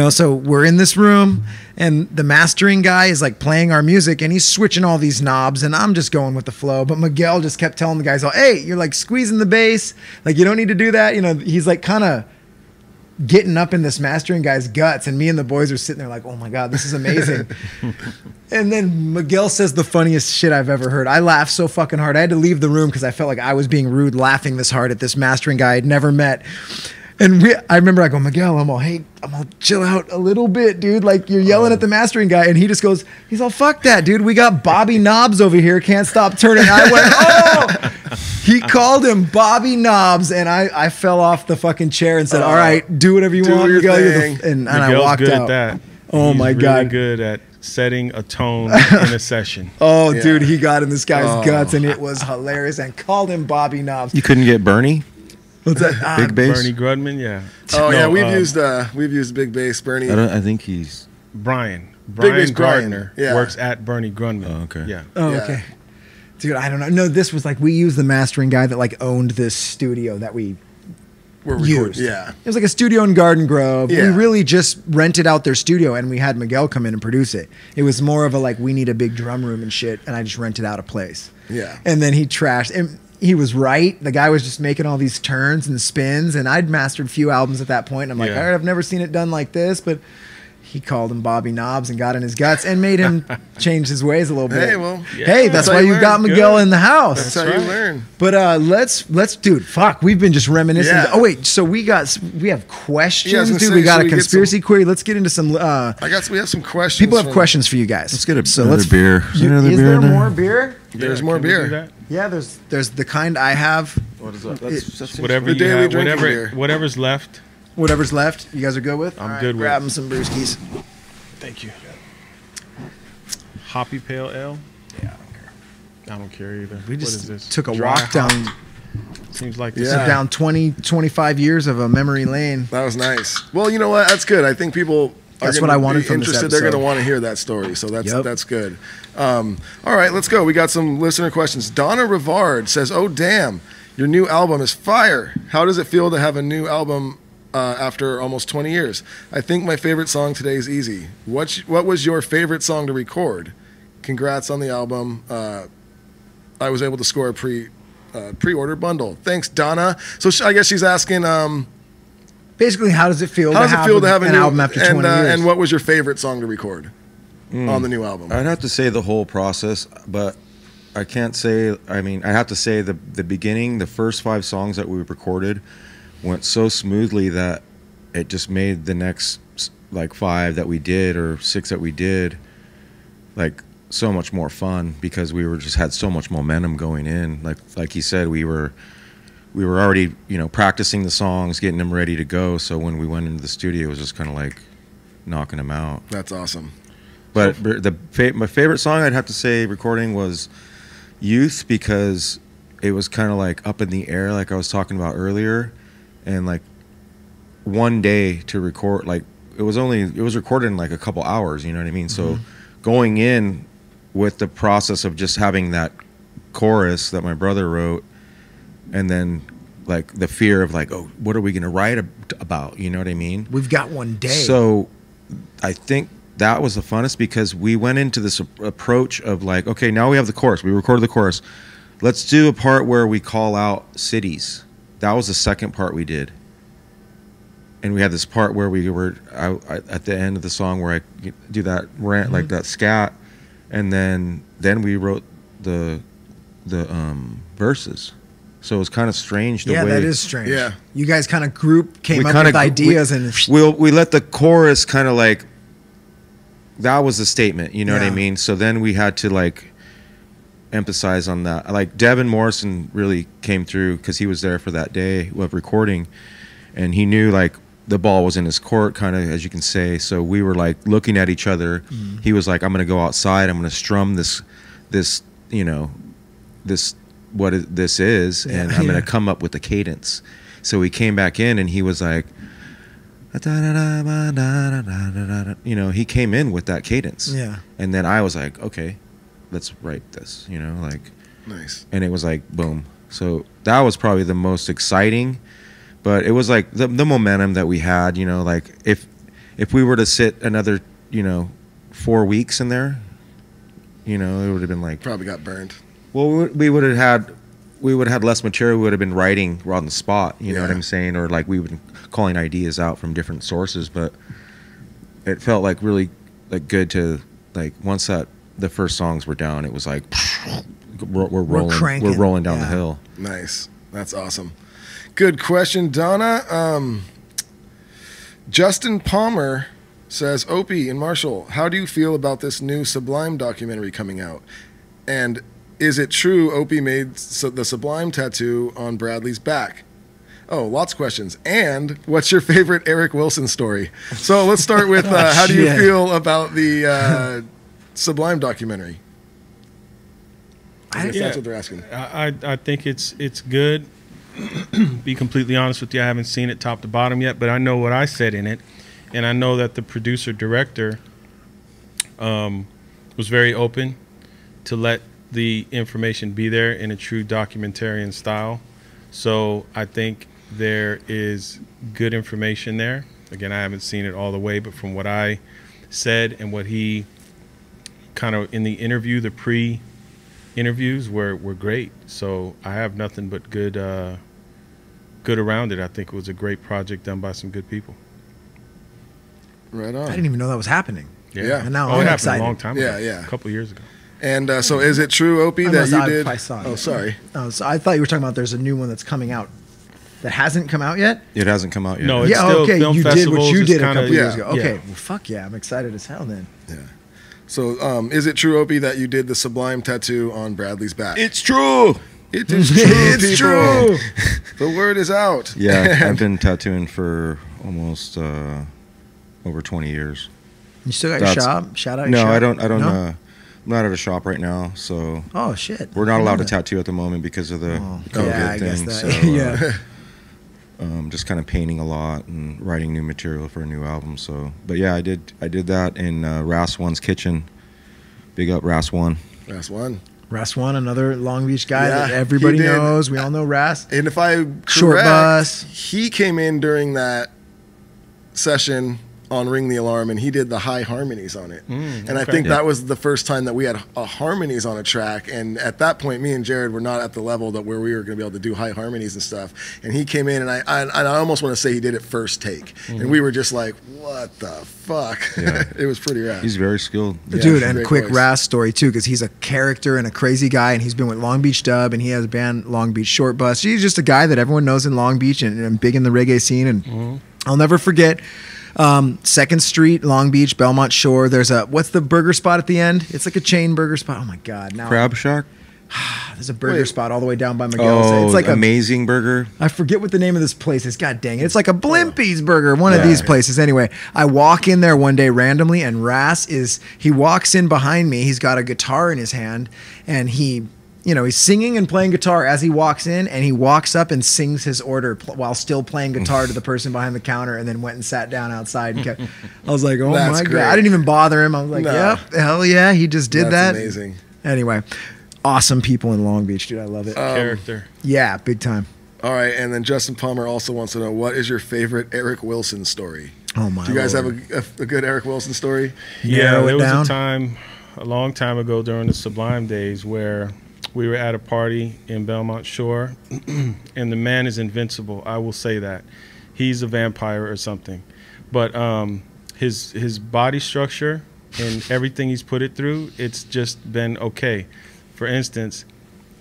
So we're in this room, and the mastering guy is like playing our music, and he's switching all these knobs, and I'm just going with the flow. But Miguel just kept telling the guys, hey, you're like squeezing the bass, like you don't need to do that. He's like kind of getting up in this mastering guy's guts, and me and the boys are sitting there like, oh my God, this is amazing. And then Miguel says the funniest shit I've ever heard. I laughed so fucking hard. I had to leave the room because I felt like I was being rude laughing this hard at this mastering guy I'd never met. And I remember I go, Miguel, I'm all chill out a little bit, dude. Like, you're yelling at the mastering guy. And he just goes, he's all, fuck that, dude. We got Bobby Knobs over here. Can't stop turning. I went, oh! He called him Bobby Knobs. And I fell off the fucking chair and said, all right, do whatever you want, Miguel. And I walked good out. At that. Oh, He's my really God. good at setting a tone in a session. Oh, dude, he got in this guy's guts. And it was hilarious. And called him Bobby Knobs. You couldn't get Bernie? What's that? Big bass? Bernie Grudman, yeah. Oh, yeah, we've used Big Bass, Bernie. I think he's... Brian Bass Gardner Brian, yeah. works at Bernie Grudman. Oh, okay. Yeah. Oh, Yeah. okay. Dude, I don't know. No, this was like, we used the mastering guy that like owned this studio that we We're used. Yeah. It was like a studio in Garden Grove. Yeah. We really just rented out their studio and we had Miguel come in and produce it. It was more of a like, we need a big drum room and shit, and I just rented out a place. Yeah. And then he trashed. And he was right. The guy was just making all these turns and spins, and I'd mastered a few albums at that point. And I'm like, Yeah. all right, I've never seen it done like this, but he called him Bobby Knobs and got in his guts and made him change his ways a little bit. Hey, well. Hey, that's That's how why you you got learn. Miguel Good. in the house. That's how you learn. But let's dude, fuck, we've been just reminiscing. Yeah. Oh wait, so we have questions, Yeah, I was gonna dude. say, We got should a we get conspiracy query. Let's get into some. We have some questions. People have from- questions for you guys. Let's get so another beer. Is there another is beer there in there? more beer? There's Yeah, more can we do beer. that? Yeah, there's the kind I have. What is that? Whatever The you daily have, drinking beer. whatever's left. Whatever's left, you guys are good with. I'm All right, good with. Grab them some brewskis. Thank you. Hoppy Pale Ale? Yeah, I don't care either. we What just is this? took a Dry walk hop? down Seems like Yeah. this. took down 25 years of a memory lane. That was nice. Well, you know what? That's good. I think people are That's gonna what I wanted be from this interested. They're going to episode. want to hear that story. So that's Yep. that's good. All right, let's go. We got some listener questions. Donna Rivard says, "Oh damn, your new album is fire. How does it feel to have a new album after almost 20 years? I think my favorite song today is Easy. What was your favorite song to record? Congrats on the album. I was able to score a pre-order bundle. Thanks, Donna." So I guess she's asking, Basically, how does it feel? how does it feel to have an a new album after 20 years? And what was your favorite song to record on the new album? I'd have to say the whole process, but I can't say. I mean, I have to say the beginning, the first 5 songs that we recorded, went so smoothly that it just made the next like 5 that we did or 6 that we did like so much more fun because we were just had so much momentum going in. Like he said, we were already practicing the songs, getting them ready to go. So when we went into the studio, it was just kind of like knocking them out. That's awesome. But my favorite song I'd have to say recording was Youth because it was kind of like up in the air, like I was talking about earlier, and like one day to record, like it was recorded in like a couple hours, you know what I mean? So going in with the process of just having that chorus that my brother wrote, and then like the fear of like, oh, what are we gonna write about? You know what I mean? We've got one day. So I think that was the funnest because we went into this approach of like, okay, now we have the chorus. We recorded the chorus. Let's do a part where we call out cities. That was the second part we did. And we had this part where we were at the end of the song where I do that rant, like that scat, and then we wrote the verses. So it was kind of strange the way. Yeah, that is strange. Yeah. You guys kind of came We up kinda with ideas and we let the chorus kind of like, that was the statement, you know what I Yeah. mean? So then we had to like emphasize on that. Like Devin Morrison really came through because he was there for that day of recording, and he knew like the ball was in his court, kind of, as you can say. So we were like looking at each other. He was like, I'm going to go outside. I'm going to strum this this is, and I'm going to come up with the cadence. So we came back in, and he was like, he came in with that cadence. Yeah. And then I was like, okay, let's write this, like, Nice. and it was like, boom. So that was probably the most exciting, but it was like the momentum that we had, like if we were to sit another, 4 weeks in there, it would have been like, Probably got burned. well, we would have had we would have had less material. We would have been writing on the spot. You know what Yeah. I'm saying? Or like we would been calling ideas out from different sources. But it felt like really like good to like once that the first songs were down, it was like we're rolling, cranking. we're rolling down the Yeah. hill. Nice. That's awesome. Good question, Donna. Justin Palmer says, Opie and Marshall, how do you feel about this new Sublime documentary coming out? And is it true Opie made the Sublime tattoo on Bradley's back? Oh, lots of questions. And what's your favorite Eric Wilson story? So let's start with how do you shit. feel about the Sublime documentary? I guess that's what they're asking. I think it's good. Be completely honest with you, I haven't seen it top to bottom yet, but I know what I said in it, and I know that the producer director was very open to let the information be there in a true documentarian style. So I think there is good information there. Again, I haven't seen it all the way, but from what I said and what he kind of in the interview, the pre-interviews were great. So I have nothing but good around it. I think it was a great project done by some good people. Right on. I didn't even know that was happening. Yeah. And now it I'm happened excited. a long time ago. Yeah. A couple of years ago. And so is it true, Opie, that Unless you I did? probably saw it. Oh, sorry. Oh, so I thought you were talking about there's a new one that's coming out that hasn't come out yet. It hasn't come out yet. No, it's Yeah, still okay. film You did what festivals. you It's did a kinda- couple years yeah. ago. Okay, Yeah. well, fuck yeah, I'm excited as hell then. Yeah. So is it true, Opie, that you did the Sublime tattoo on Bradley's back? It's true. It is true, It's people. true. The word is out. Yeah, I've been tattooing for almost over 20 years. You still got your That's- shop? Shout out your No, shop? I don't. No? I'm not at a shop right now, so Oh shit. we're not allowed to Yeah. tattoo at the moment because of the Oh, COVID yeah, I guess thing. that. So Yeah. just kind of painting a lot and writing new material for a new album. So, but yeah, I did that in Ras One's kitchen. Big up Ras One. That's one. Ras One, another Long Beach guy Yeah, that everybody he did. knows. We all know Ras. And if I'm Short correct, bus. he came in during that session on Ring the Alarm, and he did the high harmonies on it. And I okay. think Yeah. that was the first time that we had harmonies on a track. And at that point, me and Jared were not at the level that where we were going to be able to do high harmonies and stuff. And he came in, and I almost want to say he did it first take. And we were just like, what the fuck? Yeah. It was pretty rad. He's very skilled. Yeah, Dude, and great quick voice. Ras story too, because he's a character and a crazy guy, and he's been with Long Beach Dub, and he has a band Long Beach Short Bus. He's just a guy that everyone knows in Long Beach and big in the reggae scene. And I'll never forget 2nd Street, Long Beach, Belmont Shore. There's what's the burger spot at the end? It's like a chain burger spot. Oh my god! Now Crab Shack. there's a burger Wait. spot all the way down by Miguel's. Oh, It's like amazing burger. I forget what the name of this place is. God dang it. It's like a Blimpie's burger, one of Yeah. these places. Anyway, I walk in there one day randomly, and he walks in behind me. He's got a guitar in his hand, and he's singing and playing guitar as he walks in, and he walks up and sings his order while still playing guitar to the person behind the counter, and then went and sat down outside. And kept, I was like, oh That's my great. God. I didn't even bother him. I was like, No. yep, hell yeah, he just did That's that. amazing. Anyway, awesome people in Long Beach, dude. I love it. Character. Yeah, big time. All right, and then Justin Palmer also wants to know, what is your favorite Eric Wilson story? Oh my Do you guys Lord. have a good Eric Wilson story? Yeah, Narrow it there was down. a time, a long time ago during the Sublime days where we were at a party in Belmont Shore, and the man is invincible. I will say that. He's a vampire or something. But his body structure and everything he's put it through, it's just been okay. For instance,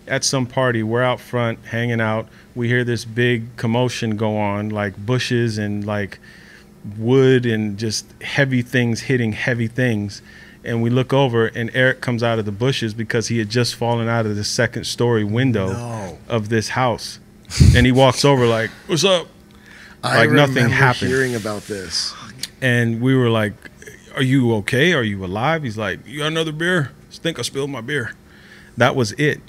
at some party, we're out front hanging out. We hear this big commotion go on, like bushes and like wood and just heavy things hitting heavy things. And we look over, and Eric comes out of the bushes because he had just fallen out of the 2nd story window No. of this house. And he walks over like, "What's up?" I Like nothing remember happened. hearing about this. And we were like, "Are you okay? Are you alive?" He's like, "You got another beer?" I think I spilled my beer. That was it.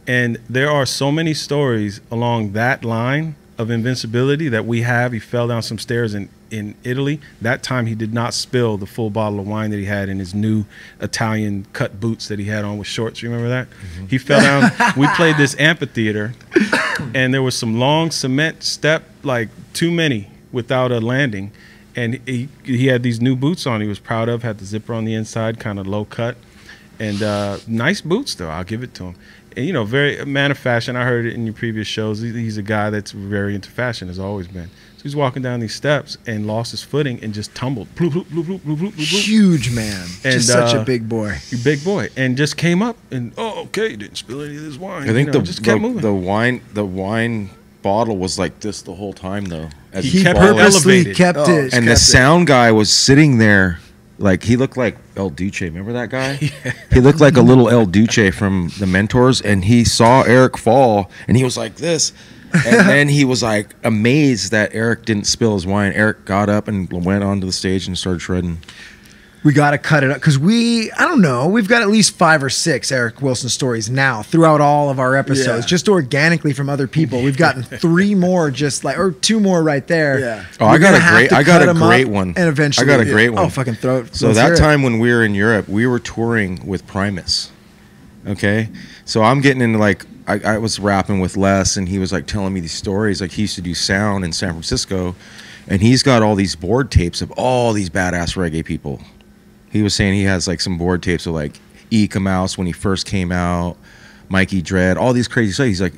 And there are so many stories along that line of invincibility that we have. He fell down some stairs in Italy. That time he did not spill the full bottle of wine that he had in his new Italian cut boots that he had on with shorts. You remember that? He fell down. We played this amphitheater, and there was some long cement step, like too many without a landing. And he had these new boots on he was proud of, had the zipper on the inside, kind of low cut. And nice boots, though. I'll give it to him. And, you know, very man of fashion. I heard it in your previous shows. He's a guy that's very into fashion, has always been. So he's walking down these steps and lost his footing and just tumbled. Bloop, bloop, bloop, bloop, bloop, bloop, bloop. Huge man. And, just such a big boy. Big boy. And just came up and, okay, didn't spill any of this wine. I think just kept moving. the wine bottle was like this the whole time, though. As He it purposely followed. kept it. And the sound guy was sitting there, like he looked like El Duce. Remember that guy? Yeah. He looked like a little El Duce from the Mentors, and he saw Eric fall, and he was like this. And then he was like amazed that Eric didn't spill his wine. Eric got up and went onto the stage and started shredding. We got to cut it up because I don't know, we've got at least 5 or 6 Eric Wilson stories now throughout all of our episodes, just organically from other people. We've gotten 3 more, or 2 more right there. Yeah. Oh, I got a great one. And eventually, I got a great one. Oh, fucking throw it. So that time when we were in Europe, we were touring with Primus. Okay, so I'm getting into like I was rapping with Les, and he was like telling me these stories. Like he used to do sound in San Francisco, and he's got all these board tapes of all these badass reggae people. He was saying he has like some board tapes of like Eka Mouse when he first came out, Mikey Dread, all these crazy stuff.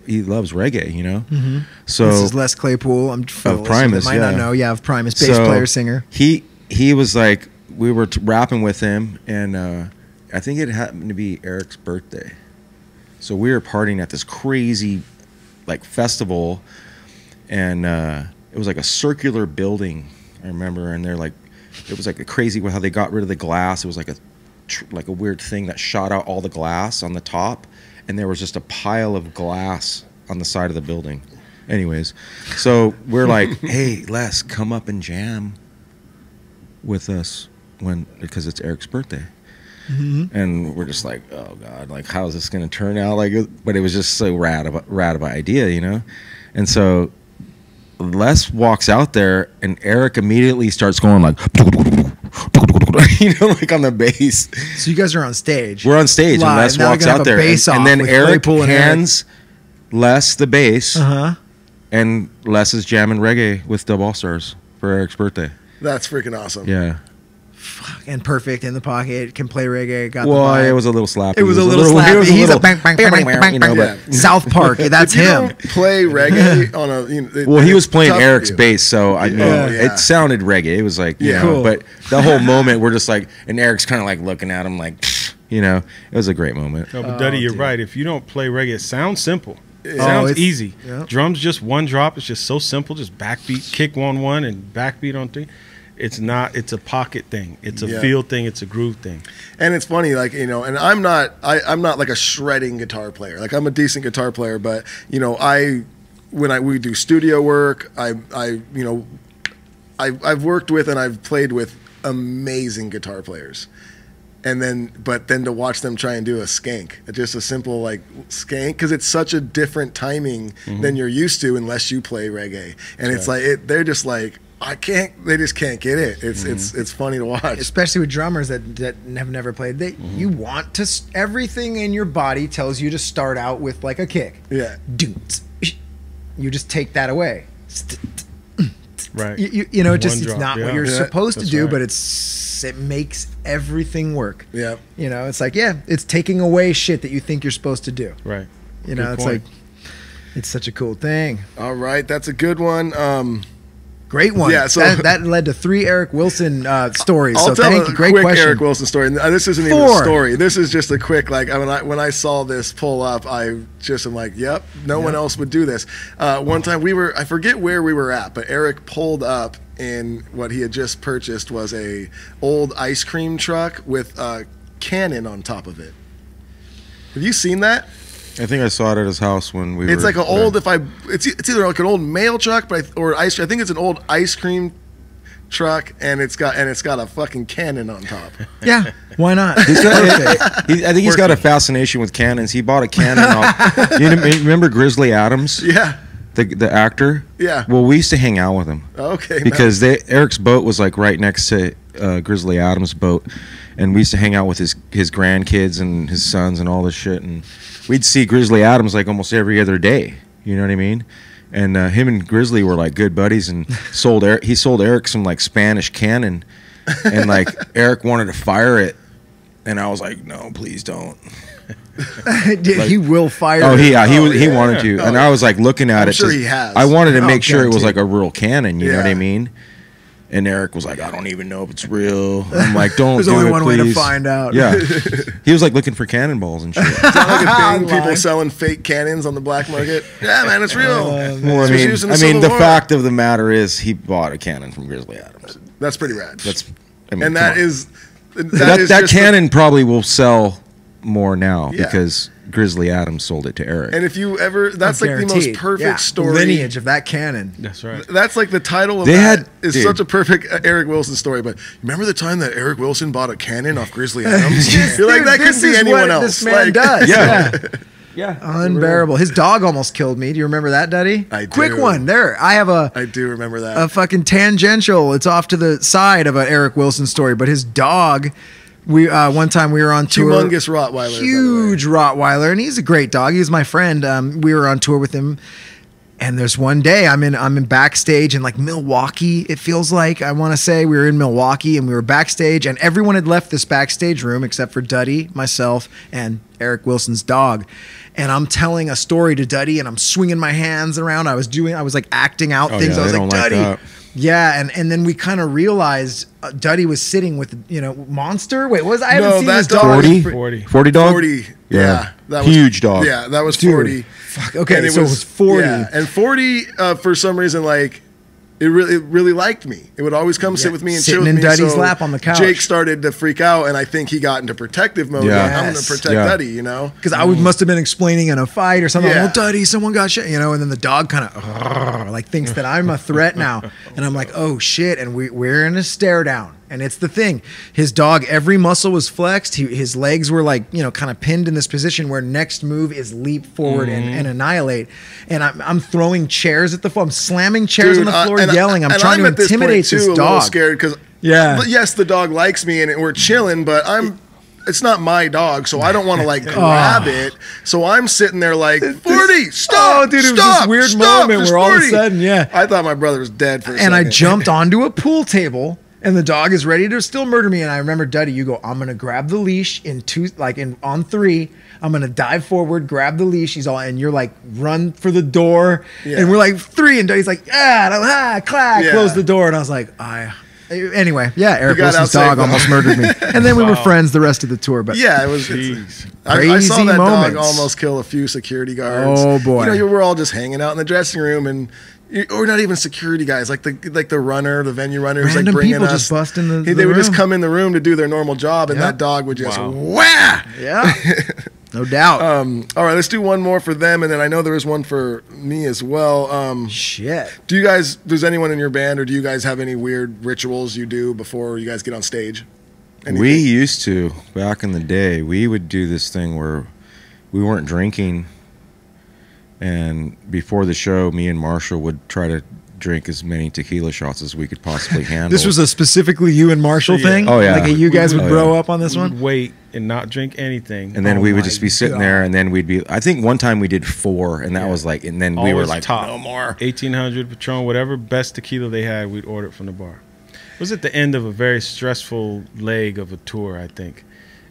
He loves reggae, you know. Mm-hmm. So this is Les Claypool. I'm of Primus, might not know. Yeah, of Primus, bass player, singer. He was like, we were rapping with him, and I think it happened to be Eric's birthday. So we were partying at this crazy like festival, and it was like a circular building, I remember, and they're like, it was like a crazy how they got rid of the glass. It was like a weird thing that shot out all the glass on the top, and there was just a pile of glass on the side of the building. Anyways, so we're like, hey, Les, come up and jam with us because it's Eric's birthday. Mm-hmm. And we're just like, oh God, like how is this gonna turn out? Like, but it was just so rad of an idea, you know. And so Les walks out there, and Eric immediately starts going like, you know, like on the bass. So you guys are on stage. We're on stage, live. And Les now walks out there, and then Eric hands Les the bass, and Les is jamming reggae with Dub Allstars for Eric's birthday. That's freaking awesome. Yeah. And perfect in the pocket, can play reggae. Got well, the vibe. It was a little slappy. It was a little slappy. He's a bang, bang, bang, bang, bang, you know, bang. South Park. That's if you him. Don't play reggae on a. Well, he was playing Eric's bass, so I mean, it sounded reggae. It was like, you know, cool. But the whole moment, we're just like, and Eric's kind of like looking at him, like, you know, it was a great moment. No, but Duddy, you're right. If you don't play reggae, it sounds simple. It sounds easy. Yeah. Drums just one drop. It's just so simple. Just backbeat, kick 1-1, and backbeat on 3. It's not. It's a pocket thing. It's a feel thing. It's a groove thing. And it's funny, like, you know, and I'm not like a shredding guitar player. Like, I'm a decent guitar player, but you know, when we do studio work, I've worked with and I've played with amazing guitar players. But then to watch them try and do a skank, just a simple like skank, because it's such a different timing than you're used to unless you play reggae. And it's like they're just like, they just can't get it. It's funny to watch, especially with drummers that have never played. You want to, everything in your body tells you to start out with like a kick. Yeah. You just take that away. Right. You know, it's not what you're supposed to do, right. but it makes everything work. Yeah. You know, it's like, it's taking away shit that you think you're supposed to do. Right. You know, it's like, it's such a cool thing. All right, that's a good one. Great one. Yeah, so that led to 3 Eric Wilson stories. I'll tell thank you. Great quick question. Eric Wilson story. This isn't even a story. This is just a quick, like, when I saw this pull up, I'm like, yep, no one else would do this. One time I forget where we were at, but Eric pulled up, and what he had just purchased was a old ice cream truck with a cannon on top of it. Have you seen that? I think I saw it at his house when we. It's like an old. It's either like an old mail truck, or I think it's an old ice cream truck, and it's got a fucking cannon on top. Yeah, why not? I think he's got a fascination with cannons. He bought a cannon off. You remember Grizzly Adams? Yeah. The actor. Yeah. Well, we used to hang out with him. Okay. Because Eric's boat was like right next to Grizzly Adams' boat, and we used to hang out with his grandkids and his sons and all this shit, and we'd see Grizzly Adams like almost every other day. You know what I mean? And him and Grizzly were like good buddies, and he sold Eric some like Spanish cannon, and like Eric wanted to fire it, And I was like, no, please don't. He will fire. Oh, it. he wanted to, and I was like looking at I'm it. sure he has. I wanted to make sure it was guaranteed. like a real cannon. You know what I Yeah. mean? And Eric was like, I don't even know if it's real. I'm like, don't. There's do only it, one way to please. find out. Yeah, he was like looking for cannonballs and shit. It's not like a thing. People Lying. selling fake cannons on the black market. Yeah, man, it's real. Well, It's what's used in the Civil the War. fact of the matter is, he bought a cannon from Grizzly Adams. That's pretty rad. And and that is that just cannon probably will sell more now Yeah. because Grizzly Adams sold it to Eric. And if you ever, that's like the most Guaranteed. perfect story. Lineage of that cannon. That's right. That's like the title of They that had- is dude. such a perfect Eric Wilson story. But remember the time that Eric Wilson bought a cannon off Grizzly Adams? You're like, Dude, that could this be is anyone what else. This man Like- does. Yeah. Yeah. Unbearable. His dog almost killed me. Do you remember that, Duddy? I Quick do. one. There. I have I do remember that. a fucking tangential. It's off to the side of an Eric Wilson story, but his dog. We one time we were on tour. Humongous Rottweiler. by the way. Huge Rottweiler, and he's a great dog. He's my friend. We were on tour with him, and there's one day I'm in backstage in like Milwaukee. It feels like I want to say we were in Milwaukee, and we were backstage, and everyone had left this backstage room except for Duddy, myself, and Eric Wilson's dog. And I'm telling a story to Duddy, and I'm swinging my hands around. I was like acting out Oh, things. yeah, I was they like, don't like Duddy. that. Yeah, and then we kind of realized Duddy was sitting with, Monster. Wait, what was I haven't No, seen that this dog- dog. 40? 40 dog? 40. Yeah. That Huge dog. Yeah, that was Dude. 40. Fuck, okay, And so it was 40. Yeah, and 40, for some reason, like, it really liked me. It would always come sit with me and Sitting chill with in me. Duddy's so lap on the couch. Jake started to freak out, and I think he got into protective mode. Yeah. Like, I'm going to Yes. protect Yeah. Duddy, you know? Because I must have been explaining in a fight or something. Yeah. Like, oh, Duddy, someone got shot, and then the dog kind of like thinks that I'm a threat now, and I'm like, oh shit, and we're in a stare down, and it's the thing. His dog, every muscle was flexed. His legs were like kind of pinned in this position where next move is leap forward and annihilate, and I'm throwing chairs at the floor. I'm slamming chairs Dude, on the floor, and yelling. I'm and trying to at this point, intimidate too, this a little dog. scared because Yeah. yes, the dog likes me and we're chilling, but it's not my dog, so I don't want to like grab it. So I'm sitting there like 40, stop, Oh, dude, it was stop, this weird stop, moment there's where all of a 40. sudden, yeah. I thought my brother was dead for a And I second. jumped onto a pool table, and the dog is ready to still murder me. And I remember, Duddy, you go, I'm gonna grab the leash on 3. I'm gonna dive forward, grab the leash. And you're like, run for the door. Yeah. And we're like 3, and Duddy's like, clack, Yeah. close the door. And I was like, Anyway, yeah, Eric got Wilson's outside dog the- almost murdered me. And then we were friends the rest of the tour. But Yeah, it was. Jeez. I saw Crazy that moments. dog almost kill a few security guards. Oh, boy. You know, we're all just hanging out in the dressing room, or not even security guys, like the runner, the venue runner, who's like Random bringing people us. just bust in the They would just room. come in the room to do their normal job, and Yep. that dog would just Wow. wah. yeah, no doubt. All right, let's do one more for them, and then I know there is one for me as well. Shit. Does anyone in your band, or do you guys have any weird rituals you do before you guys get on stage? Anything? We used to, back in the day, we would do this thing where we weren't drinking, and before the show, me and Marshall would try to drink as many tequila shots as we could possibly handle. This was a specifically you and Marshall Yeah. thing? Oh, yeah. Like you guys would Oh, bro yeah. up on this We one? would wait and not drink anything. and then Oh we would my just be sitting God. there, and then we'd be. I think one time we did 4, and that Yeah. was like, and then we were Always like, top. no more. 1800 Patron, whatever best tequila they had, we'd order it from the bar. It was at the end of a very stressful leg of a tour, I think.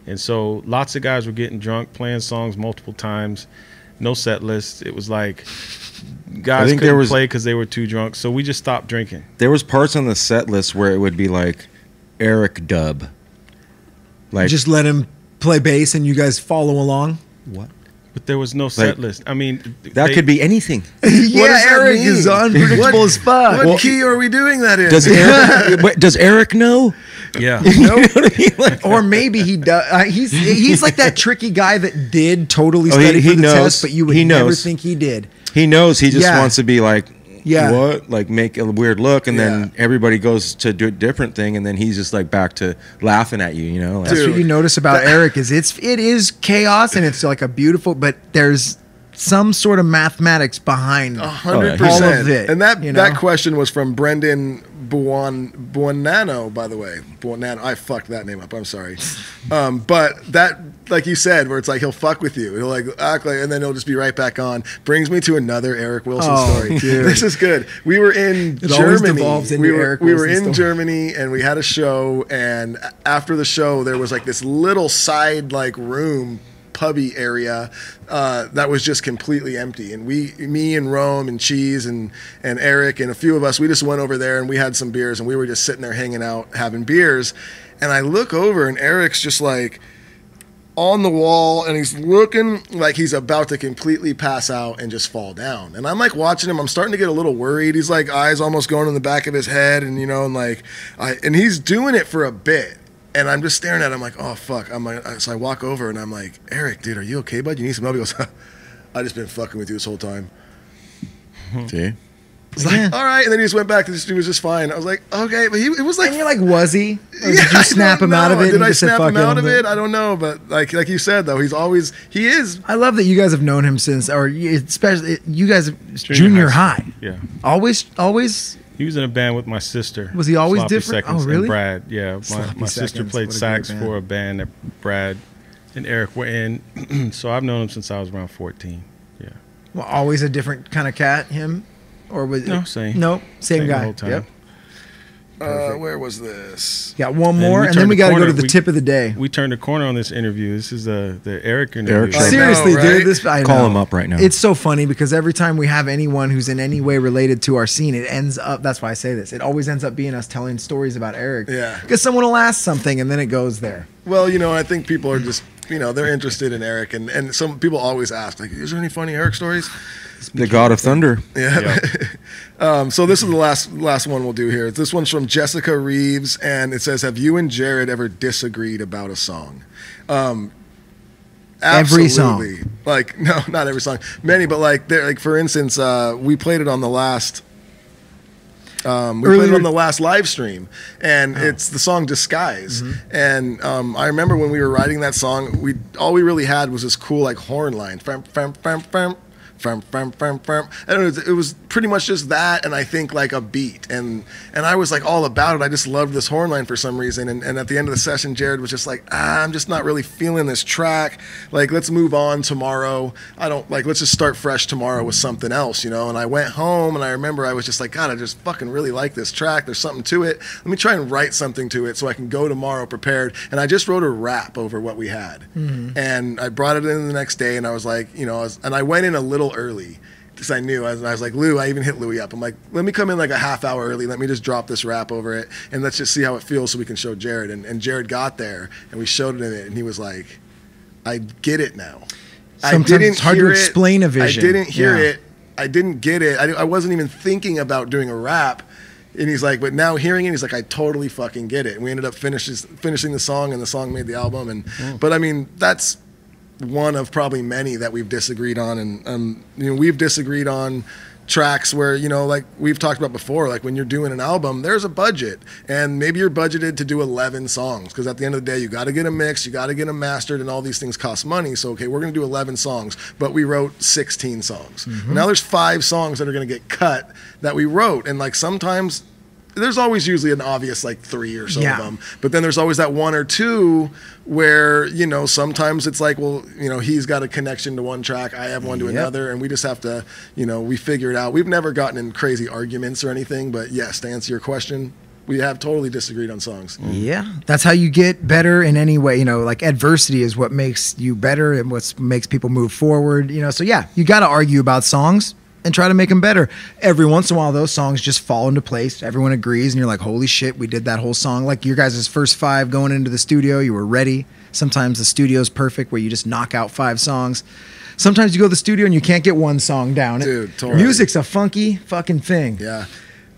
And so lots of guys were getting drunk, playing songs multiple times, no set list. It was like guys think couldn't there was- play because they were too drunk. So we just stopped drinking. There was parts on the set list where it would be like Eric dub, like Just let him play bass and you guys follow along? what? But there was no set list. I mean, That could be anything. What does Yeah, that Eric mean? is unpredictable as fuck. What key are we doing that in? Does Eric know? Yeah. Or maybe he does. He's like that tricky guy that did totally Oh, he- study he for the knows. test, but you would He never knows. think he did. He knows. He just Yeah. wants to be like, Yeah. what? Like make a weird look, and Yeah. then everybody goes to do a different thing, and then he's just like back to laughing at you. You know? Like, That's Dude. what you notice about Eric is it is chaos and it's like a beautiful, but there's some sort of mathematics behind 100%. all of it. And that you know? that question was from Brendan Buonanno, by the way. Buonanno. I fucked that name up. I'm sorry. But that, like you said, where it's like he'll fuck with you. He'll like act like, and then he'll just be right back on. Brings me to another Eric Wilson story. Dude. This is good. We were in It always Germany. devolves into We were Eric in Wilson story. Germany, and we had a show. And after the show, there was like this little side like room, pubby area that was just completely empty, and me and Rome and Cheese and Eric and a few of us, we just went over there and we had some beers and we were just sitting there hanging out having beers, and I look over and Eric's just like on the wall and he's looking like he's about to completely pass out and just fall down, and I'm like watching him. I'm starting to get a little worried. He's like eyes almost going in the back of his head, and and he's doing it for a bit. And I'm just staring at him like, oh, fuck. I'm like, so I walk over and I'm like, Eric, dude, are you okay, bud? You need some help? He goes, I just been fucking with you this whole time. See? It's like, all right. And then he just went back to this dude was just fine. I was like, okay. But it was like, And you're like, was he? Or yeah, did you snap him out of it? Did and I just said, snap "Fuck him out of I'm it? good"? I don't know. But like you said, though, he is. I love that you guys have known him since, or especially you guys, junior high. Yeah. Always. He was in a band with my sister. Was he always Sloppy different? Seconds, Oh, really? And Brad, yeah. Sloppy My sister Seconds, played what a sax great band. for a band that Brad and Eric were in. So I've known him since I was around 14. Yeah. Well, always a different kind of cat, him? Or was No, it? same. No, same The guy. whole time. Yep. Where was this? Got one And more, we and then turned we the got to go corner. to the tip of the day. We turned a corner on this interview. This is the Eric interview. Eric show. Seriously, know, dude. right? I Call know. him up right now. It's so funny because every time we have anyone who's in any way related to our scene, it ends up, that's why I say this, it always ends up being us telling stories about Eric. Yeah. Because someone will ask something and then it goes there. Well, I think people are just, they're interested in Eric. And some people always ask, like, is there any funny Eric stories? The God of Thunder. Yeah. So this is the last one we'll do here. This one's from Jessica Reeves, and it says, have you and Jared ever disagreed about a song? Every song. Absolutely. Like, no, not every song. Many, but like for instance, we played it on the last played it on the last live stream, and it's the song Disguise. And I remember when we were writing that song, all we really had was this cool like horn line. Fam, fam, fam, fam. I don't know, it was pretty much just that, and I think like a beat, and I was like all about it. I just loved this horn line for some reason, and at the end of the session, Jared was just like, I'm just not really feeling this track, like let's move on tomorrow. Let's just start fresh tomorrow with something else, and I went home, and I remember I was just like, God, I just fucking really like this track, there's something to it, let me try and write something to it so I can go tomorrow prepared. And I just wrote a rap over what we had, and I brought it in the next day, and I was like, and I went in a little early because I knew I was like, Lou, I even hit Louie up. I'm like, let me come in like a half hour early. Let me just drop this rap over it, and let's just see how it feels so we can show Jared. And Jared got there, and we showed it, and he was like, I get it now. Sometimes it's hard to explain a vision. I didn't hear it. I didn't get it. I wasn't even thinking about doing a rap. And he's like, but now hearing it, he's like, I totally fucking get it. And we ended up finishing the song, and the song made the album. But I mean, that's one of probably many that we've disagreed on, and we've disagreed on tracks where like we've talked about before, like when you're doing an album, there's a budget, and maybe you're budgeted to do 11 songs because at the end of the day you got to get a mix, you got to get them mastered, and all these things cost money. So okay, we're going to do 11 songs, but we wrote 16 songs. Now there's 5 songs that are going to get cut that we wrote, and like sometimes there's always usually an obvious like 3 or so of them, but then there's always that 1 or 2 where sometimes it's like, well, he's got a connection to one track, I have one to another, and we just have to we figure it out. We've never gotten in crazy arguments or anything, but yes, to answer your question, we have totally disagreed on songs. Yeah, that's how you get better in any way. Like adversity is what makes you better and what makes people move forward. So yeah, you got to argue about songs and try to make them better. Every once in a while, those songs just fall into place. Everyone agrees, and you're like, holy shit, we did that whole song. Like your guys' first 5 going into the studio, you were ready. Sometimes the studio's perfect where you just knock out 5 songs. Sometimes you go to the studio and you can't get one song down. Dude, totally. Music's a funky fucking thing. Yeah.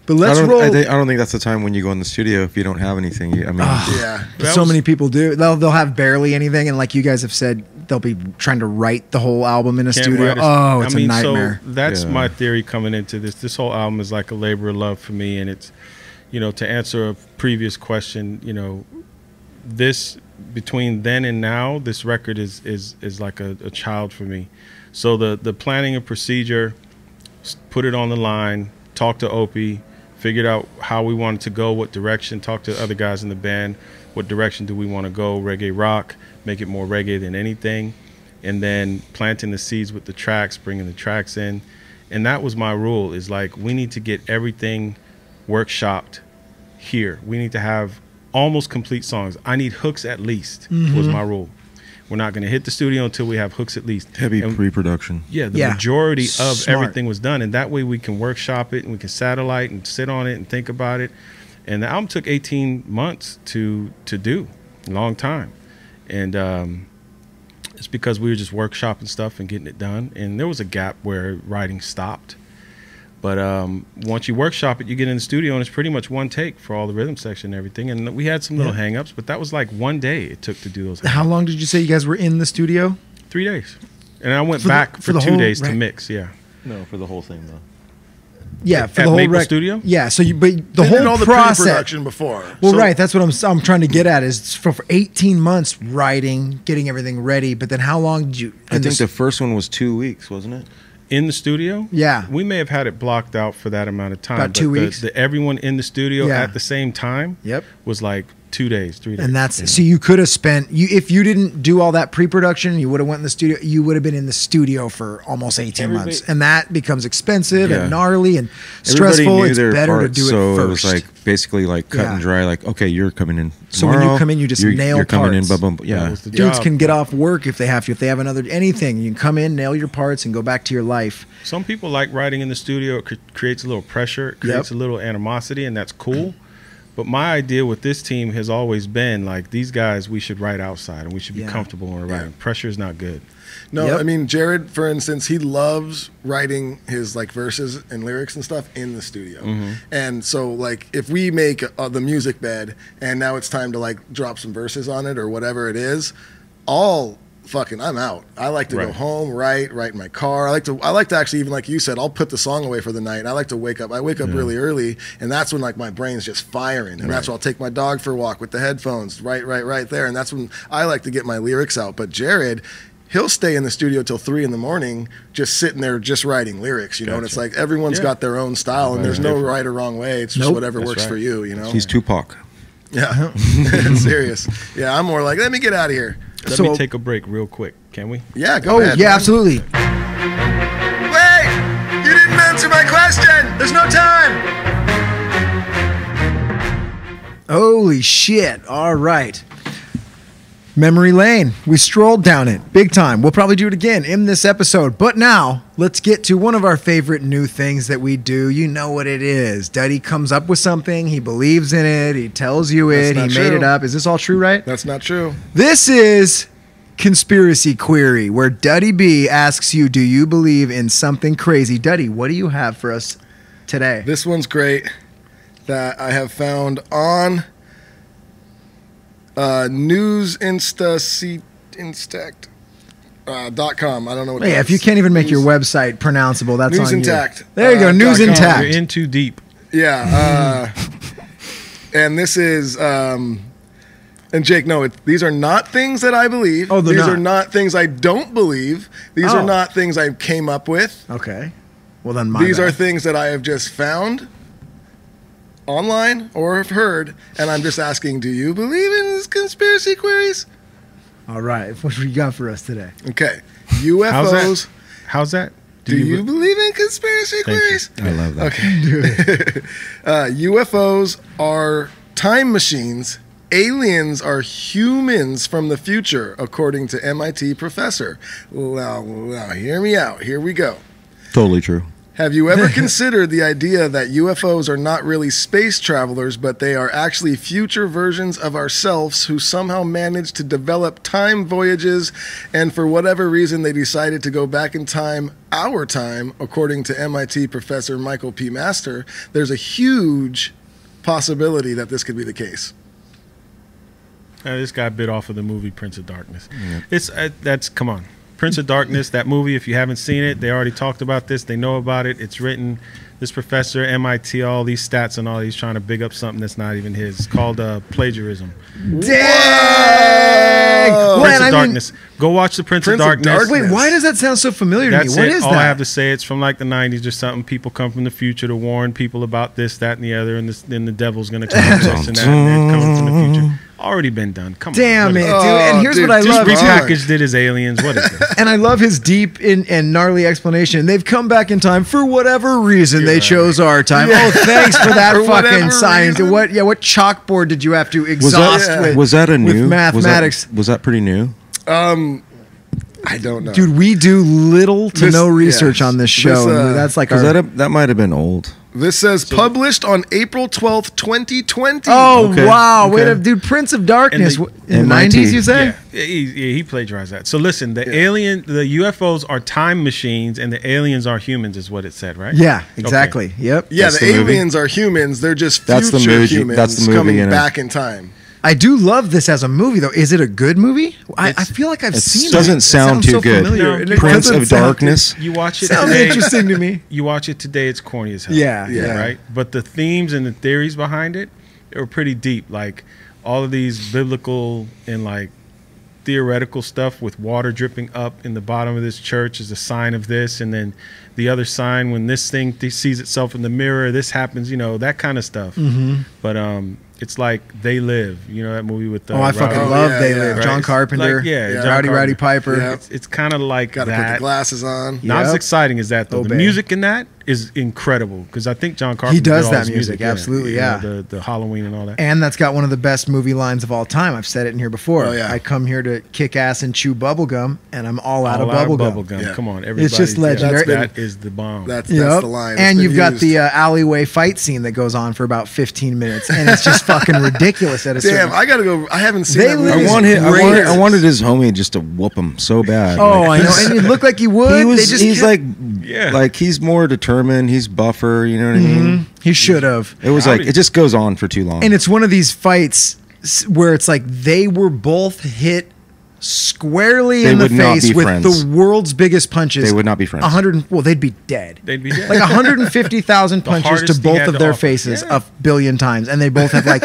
But let's roll. I don't think that's the time when you go in the studio if you don't have anything. Yeah. So many people do. They'll have barely anything, and like you guys have said, they'll be trying to write the whole album in a studio. It's a nightmare. So that's my theory coming into this. This whole album is like a labor of love for me, and it's, to answer a previous question, this between then and now, this record is like a child for me. So the planning and procedure, put it on the line, talk to Opie, figured out how we wanted to go, what direction, talk to other guys in the band, what direction do we want to go, reggae rock, make it more reggae than anything, and then planting the seeds with the tracks, bringing the tracks in. And that was my rule, is like, we need to get everything workshopped here. We need to have almost complete songs. I need hooks at least, was my rule. We're not going to hit the studio until we have hooks at least. Heavy pre-production. Yeah, the majority of Smart. everything was done. And that way we can workshop it and we can satellite and sit on it and think about it. And the album took 18 months to do, a long time. And it's because we were just workshopping stuff and getting it done. And there was a gap where writing stopped. But once you workshop it, you get in the studio, and it's pretty much one take for all the rhythm section and everything. And we had some little hang-ups, but that was like one day it took to do those hang-ups. How long did you say you guys were in the studio? 3 days. And I went back for 2 days to mix, No, for the whole thing, though. Yeah, for At the whole Maple Studio? Yeah, so but the They whole did all the process. pre-production before. Well, So- right. That's what I'm trying to get at is for 18 months writing, getting everything ready. But then how long did you? I think the first one was 2 weeks, wasn't it? In the studio? Yeah. We may have had it blocked out for that amount of time. About 2 weeks? Everyone in the studio Yeah. at the same time was like 2 days, 3 days. And that's so you could have spent if you didn't do all that pre-production, you would have went in the studio. You would have been in the studio for almost 18 months, and that becomes expensive and gnarly and stressful. Everybody knew It's their better parts, to do it so first. it was like basically like cut and dry. Like, okay, you're coming in So when tomorrow. you come in, you just nail You're coming in, parts. blah, blah, blah. That Yeah. was the Dudes job. can get off work if they have to. If they have anything, you can come in, nail your parts, and go back to your life. Some people like writing in the studio. It creates a little pressure, it creates a little animosity, and that's cool. But my idea with this team has always been like, these guys, we should write outside and we should be comfortable when we're writing. Pressure is not good. No, I mean, Jared, for instance, he loves writing his like verses and lyrics and stuff in the studio. And so like if we make the music bed and now it's time to like drop some verses on it or whatever it is, I'm out. I like to go home, write in my car. I like to actually, even like you said, I'll put the song away for the night. I like to wake up. I wake up really early, and that's when like my brain's just firing. And that's when I'll take my dog for a walk with the headphones, right there. And that's when I like to get my lyrics out. But Jared, he'll stay in the studio till 3 a.m, just sitting there, just writing lyrics, you know. And it's like everyone's got their own style, and there's no right or wrong way. It's just whatever works for you, you know. He's Tupac. Yeah, serious. Yeah, I'm more like, let me get out of here. Let me take a break real quick. Can we? Yeah, go ahead. Yeah, absolutely. Wait! You didn't answer my question! There's no time! Holy shit. All right. Memory lane. We strolled down it big time. We'll probably do it again in this episode. But now, let's get to one of our favorite new things that we do. You know what it is. Duddy comes up with something. He believes in it. He tells you it. He made it up. Is this all true, right? That's not true. This is Conspiracy Query, where Duddy B asks you, do you believe in something crazy? Duddy, what do you have for us today? This one's great that I have found on newsinstact.com. I don't know what Yeah, if you can't even make your website pronounceable, that's News on Intact. you. There you go, News .com. Intact. You're in too deep. Yeah. And this is, and Jake, no, these are not things that I believe. Oh, they're these not. are not things I don't believe. These are Oh. not things I came up with. Okay. Well, then These are things that I have just found online or have heard, and I'm just asking, do you believe in these conspiracy queries? All right. What do you got for us today? Okay. UFOs. How's that? Do you believe in conspiracy queries? I love that. Okay. UFOs are time machines. Aliens are humans from the future, according to MIT professor. Now, hear me out. Here we go. Totally true. Have you ever considered the idea that UFOs are not really space travelers, but they are actually future versions of ourselves who somehow managed to develop time voyages, and for whatever reason they decided to go back in time, our time, according to MIT professor Michael P. Master? There's a huge possibility that this could be the case. This guy bit off of the movie Prince of Darkness. It's that's come on. Prince of Darkness, that movie, if you haven't seen it, they already talked about this. They know about it. It's written. This professor, MIT, all these stats and all, he's trying to big up something that's not even his. It's called plagiarism. Dang! Prince of Darkness. Go watch the Prince of Darkness. Wait, why does that sound so familiar to me? What is that? All I have to say, it's from like the 90s or something. People come from the future to warn people about this, that, and the other, and then the devil's going to come up this and that, and then coming from the future. Already been done. Come on. Damn it, dude. And here's what I love. Just repackaged it as Aliens. What is this? And I love his deep and gnarly explanation. They've come back in time for whatever reason. They chose our time. Yeah. Oh, thanks for that fucking science. What chalkboard did you have to exhaust with? Was that a new with mathematics? Was that pretty new? I don't know, dude. We do little to no research on this show. That's like that might have been old. This says published on April 12th, 2020. Oh, okay. Wow. Okay. Wait a dude, Prince of Darkness in the 90s, you say? Yeah, he plagiarized that. So listen, the UFOs are time machines and the aliens are humans is what it said, right? Yeah, exactly. Okay. Yep. Yeah, that's the aliens are humans. They're just future humans coming back in time. I do love this as a movie, though. Is it a good movie? I feel like I've seen it. Doesn't sound too good. No, Prince of Darkness. You watch it sounds today. Interesting to me. You watch it today, it's corny as hell. Yeah. Right? But the themes and the theories behind it are pretty deep. Like all of these biblical and like theoretical stuff with water dripping up in the bottom of this church is a sign of this. And then the other sign, when this thing sees itself in the mirror, this happens, that kind of stuff. Mm-hmm. But it's like They Live, that movie with I fucking love They Live. Right? John Carpenter, Rowdy Piper. Yeah. It's kind of like Gotta put the glasses on. Not as exciting as that though. The music in that is incredible because I think John Carpenter does did all that music. Absolutely, the Halloween and all that. And that's got one of the best movie lines of all time. I've said it in here before. Oh, yeah. I come here to kick ass and chew bubble gum, and I'm all out of bubble gum. Yeah. Come on, everybody. It's just legendary. That is the bomb. That's the line. And you've got the alleyway fight scene that goes on for about 15 minutes, and it's just fucking ridiculous. Damn, I gotta go. I haven't seen that movie. I wanted his homie just to whoop him so bad. Oh, I know. And it looked like he would. He's more determined. He's buffer. You know what I mean? He should have. It was it just goes on for too long. And it's one of these fights where it's like they were both hit squarely in the face with the world's biggest punches. They would not be friends. They'd be dead. They'd be dead. Like 150,000 punches to both of their faces a billion times, and they both have like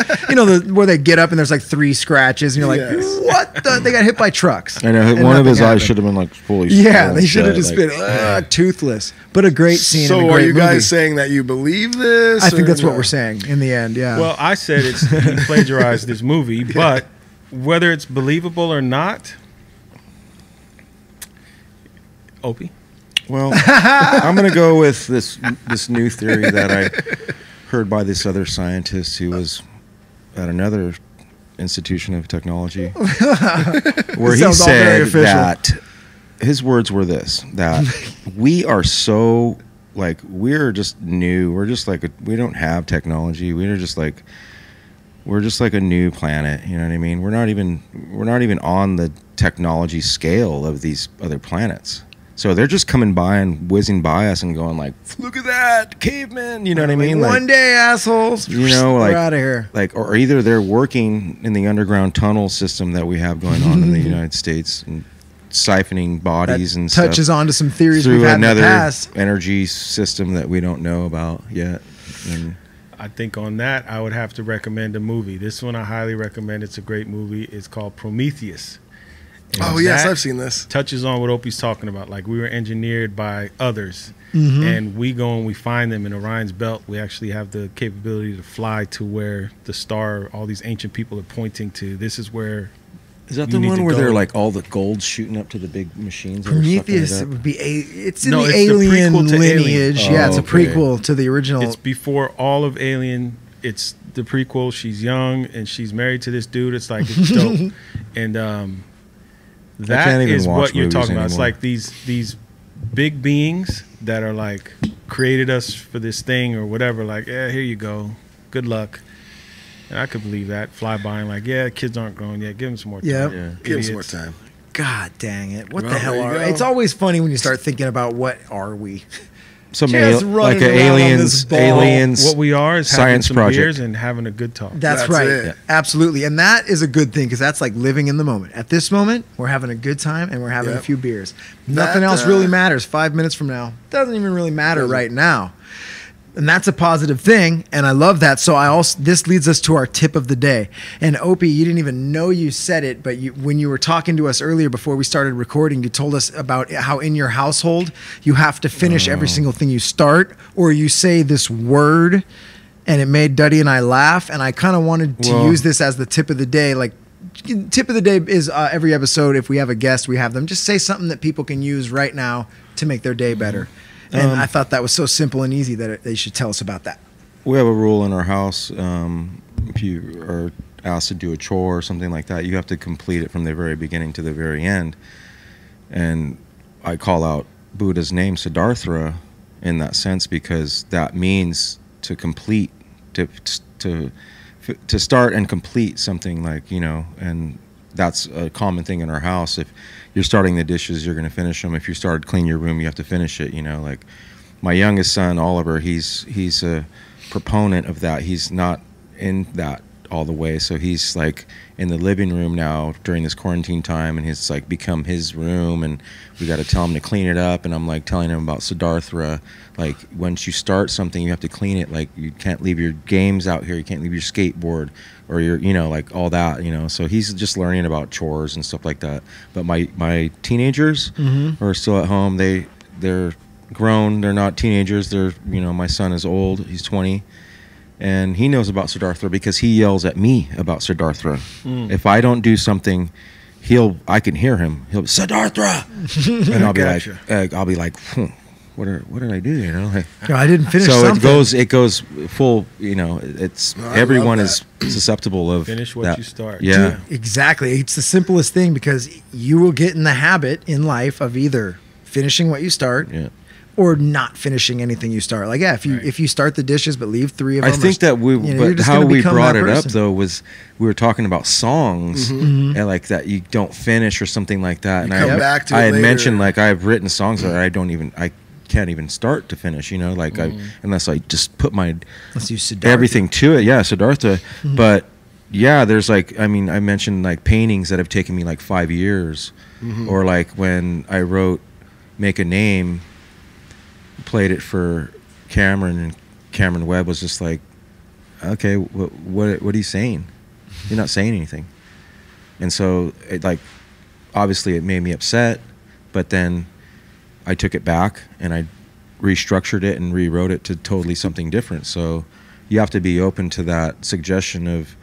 where they get up and there's like 3 scratches, and you're like, what? They got hit by trucks. I know one of his eyes should have been like fully. Yeah, they should have just been toothless. But a great scene. So are you guys saying that you believe this? I think that's what we're saying in the end. Yeah. Well, I said he plagiarized this movie, but whether it's believable or not, Opie? Well, I'm going to go with this new theory that I heard by this other scientist who was at another institution of technology, where he said that his words were that we are so we're just new. We're just we don't have technology. We're just like a new planet, you know what I mean? We're not even on the technology scale of these other planets. So they're just coming by and whizzing by us and going like, "Look at that, caveman!" You know what I mean? One day, assholes. We're out of here. Or either they're working in the underground tunnel system that we have going on in the United States and siphoning bodies and stuff. Touches onto some theories through we've had another in the past. Energy system that we don't know about yet. And I think on that, I would have to recommend a movie. This one I highly recommend. It's a great movie. It's called Prometheus. And yes, I've seen this. Touches on what Opie's talking about. Like we were engineered by others, and we go and we find them in Orion's belt. We actually have the capability to fly to where the star, all these ancient people are pointing to. This is where. Is that the one where they're like all the gold shooting up to the big machines? Prometheus would be it's in the Alien lineage. Yeah, it's a prequel to the original. It's before all of Alien. It's the prequel. She's young and she's married to this dude. It's like it's dope, and that is what you're talking about. It's like these big beings that are like created us for this thing or whatever. Like, yeah, here you go. Good luck. And I could believe that. Fly by and like, yeah, kids aren't grown yet. Give them some more time. Yeah. Give them some more time. God dang it. What the hell are we? It's always funny when you start thinking about what are we? some Just like running a around on this ball. aliens What we are is having science some project. beers and having a good talk. That's That's right. it. Absolutely. And that is a good thing because that's like living in the moment. At this moment, we're having a good time and we're having a Yep. few beers. Nothing That, else really matters. 5 minutes from now doesn't even really matter Doesn't. right now. And that's a positive thing, and I love that. So this leads us to our tip of the day. And Opie, you didn't even know you said it, but when you were talking to us earlier before we started recording, you told us about how in your household you have to finish every single thing you start, or you say this word, and it made Duddy and I laugh. And I kind of wanted to use this as the tip of the day. Like, tip of the day is every episode. If we have a guest, we have them just say something that people can use right now to make their day better. And I thought that was so simple and easy that they should tell us about that. We have a rule in our house. If you are asked to do a chore or something like that, you have to complete it from the very beginning to the very end. And I call out Buddha's name, Siddhartha, in that sense, because that means to complete, to start and complete something, like, you know. And that's a common thing in our house. If you're starting the dishes, you're going to finish them. If you started to clean your room, you have to finish it, you know. Like my youngest son, Oliver, he's a proponent of that. He's not in that all the way, so he's like in the living room now during this quarantine time, and it's like become his room, and we got to tell him to clean it up. And I'm like telling him about Siddhartha, like once you start something, you have to clean it. Like you can't leave your games out here, you can't leave your skateboard or your, you know, like all that, you know. So he's just learning about chores and stuff like that. But my teenagers are still at home. They're grown, they're not teenagers. They're, you know, my son is old, he's 20. And he knows about Siddhartha because he yells at me about Siddhartha. If I don't do something, I can hear him. He'll be, Siddhartha, and I'll be like, what did I do? You know, like, I didn't finish. so something. it goes full. You know, it's everyone is susceptible of Finish what that. you start. Yeah, Exactly. It's the simplest thing because you will get in the habit in life of either finishing what you start. yeah. Or not finishing anything you start. Like, yeah, if you start the dishes but leave 3 of them. I think that you're just how gonna we become brought that it up person. though was we were talking about songs and like that you don't finish or something like that. And come back to it I had later. mentioned like I've written songs that I can't even start to finish. You know, like unless I just put my Let's use Siddhartha. everything to it. Yeah, Siddhartha. But yeah, there's like, I mean, I mentioned like paintings that have taken me like 5 years, or like when I wrote Make a Name, played it for Cameron, and Cameron Webb was just like, okay, what are you saying? You're not saying anything. And so it, like, obviously it made me upset, but then I took it back and I restructured it and rewrote it to totally something different. So you have to be open to that suggestion of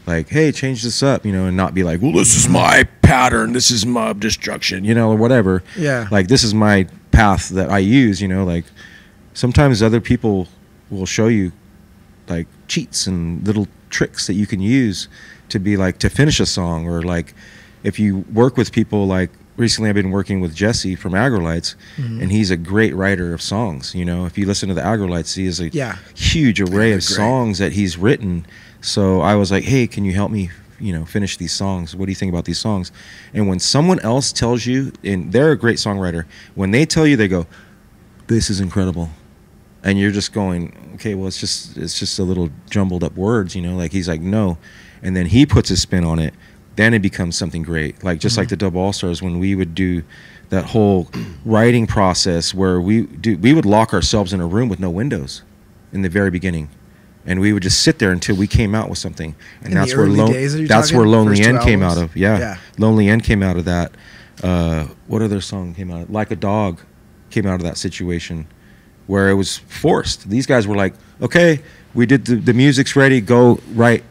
like, hey, change this up, you know, and not be like, well, this is my pattern, this is my destruction, you know, or whatever. Yeah. Like, this is my path that I use, you know. Like sometimes other people will show you like cheats and little tricks that you can use to be like to finish a song. Or like if you work with people, like recently I've been working with Jesse from Agrolites, and he's a great writer of songs. You know, if you listen to the Agrolites, he has a huge array of songs that he's written. So I was like, hey, can you help me, you know, finish these songs? What do you think about these songs? And when someone else tells you, and they're a great songwriter, when they tell you, they go, this is incredible. And you're just going, okay, well, it's just a little jumbled up words, you know. Like he's like, no. And then he puts his spin on it. Then it becomes something great. Like just like the Dub Allstars, when we would do that whole writing process where we would lock ourselves in a room with no windows in the very begining. And we would just sit there until we came out with something. And that's where Lonely End came out of. Yeah. Lonely End came out of that. What other song came out of? Like a Dog came out of that situation where it was forced. These guys were like, okay, we did the music's ready, go write.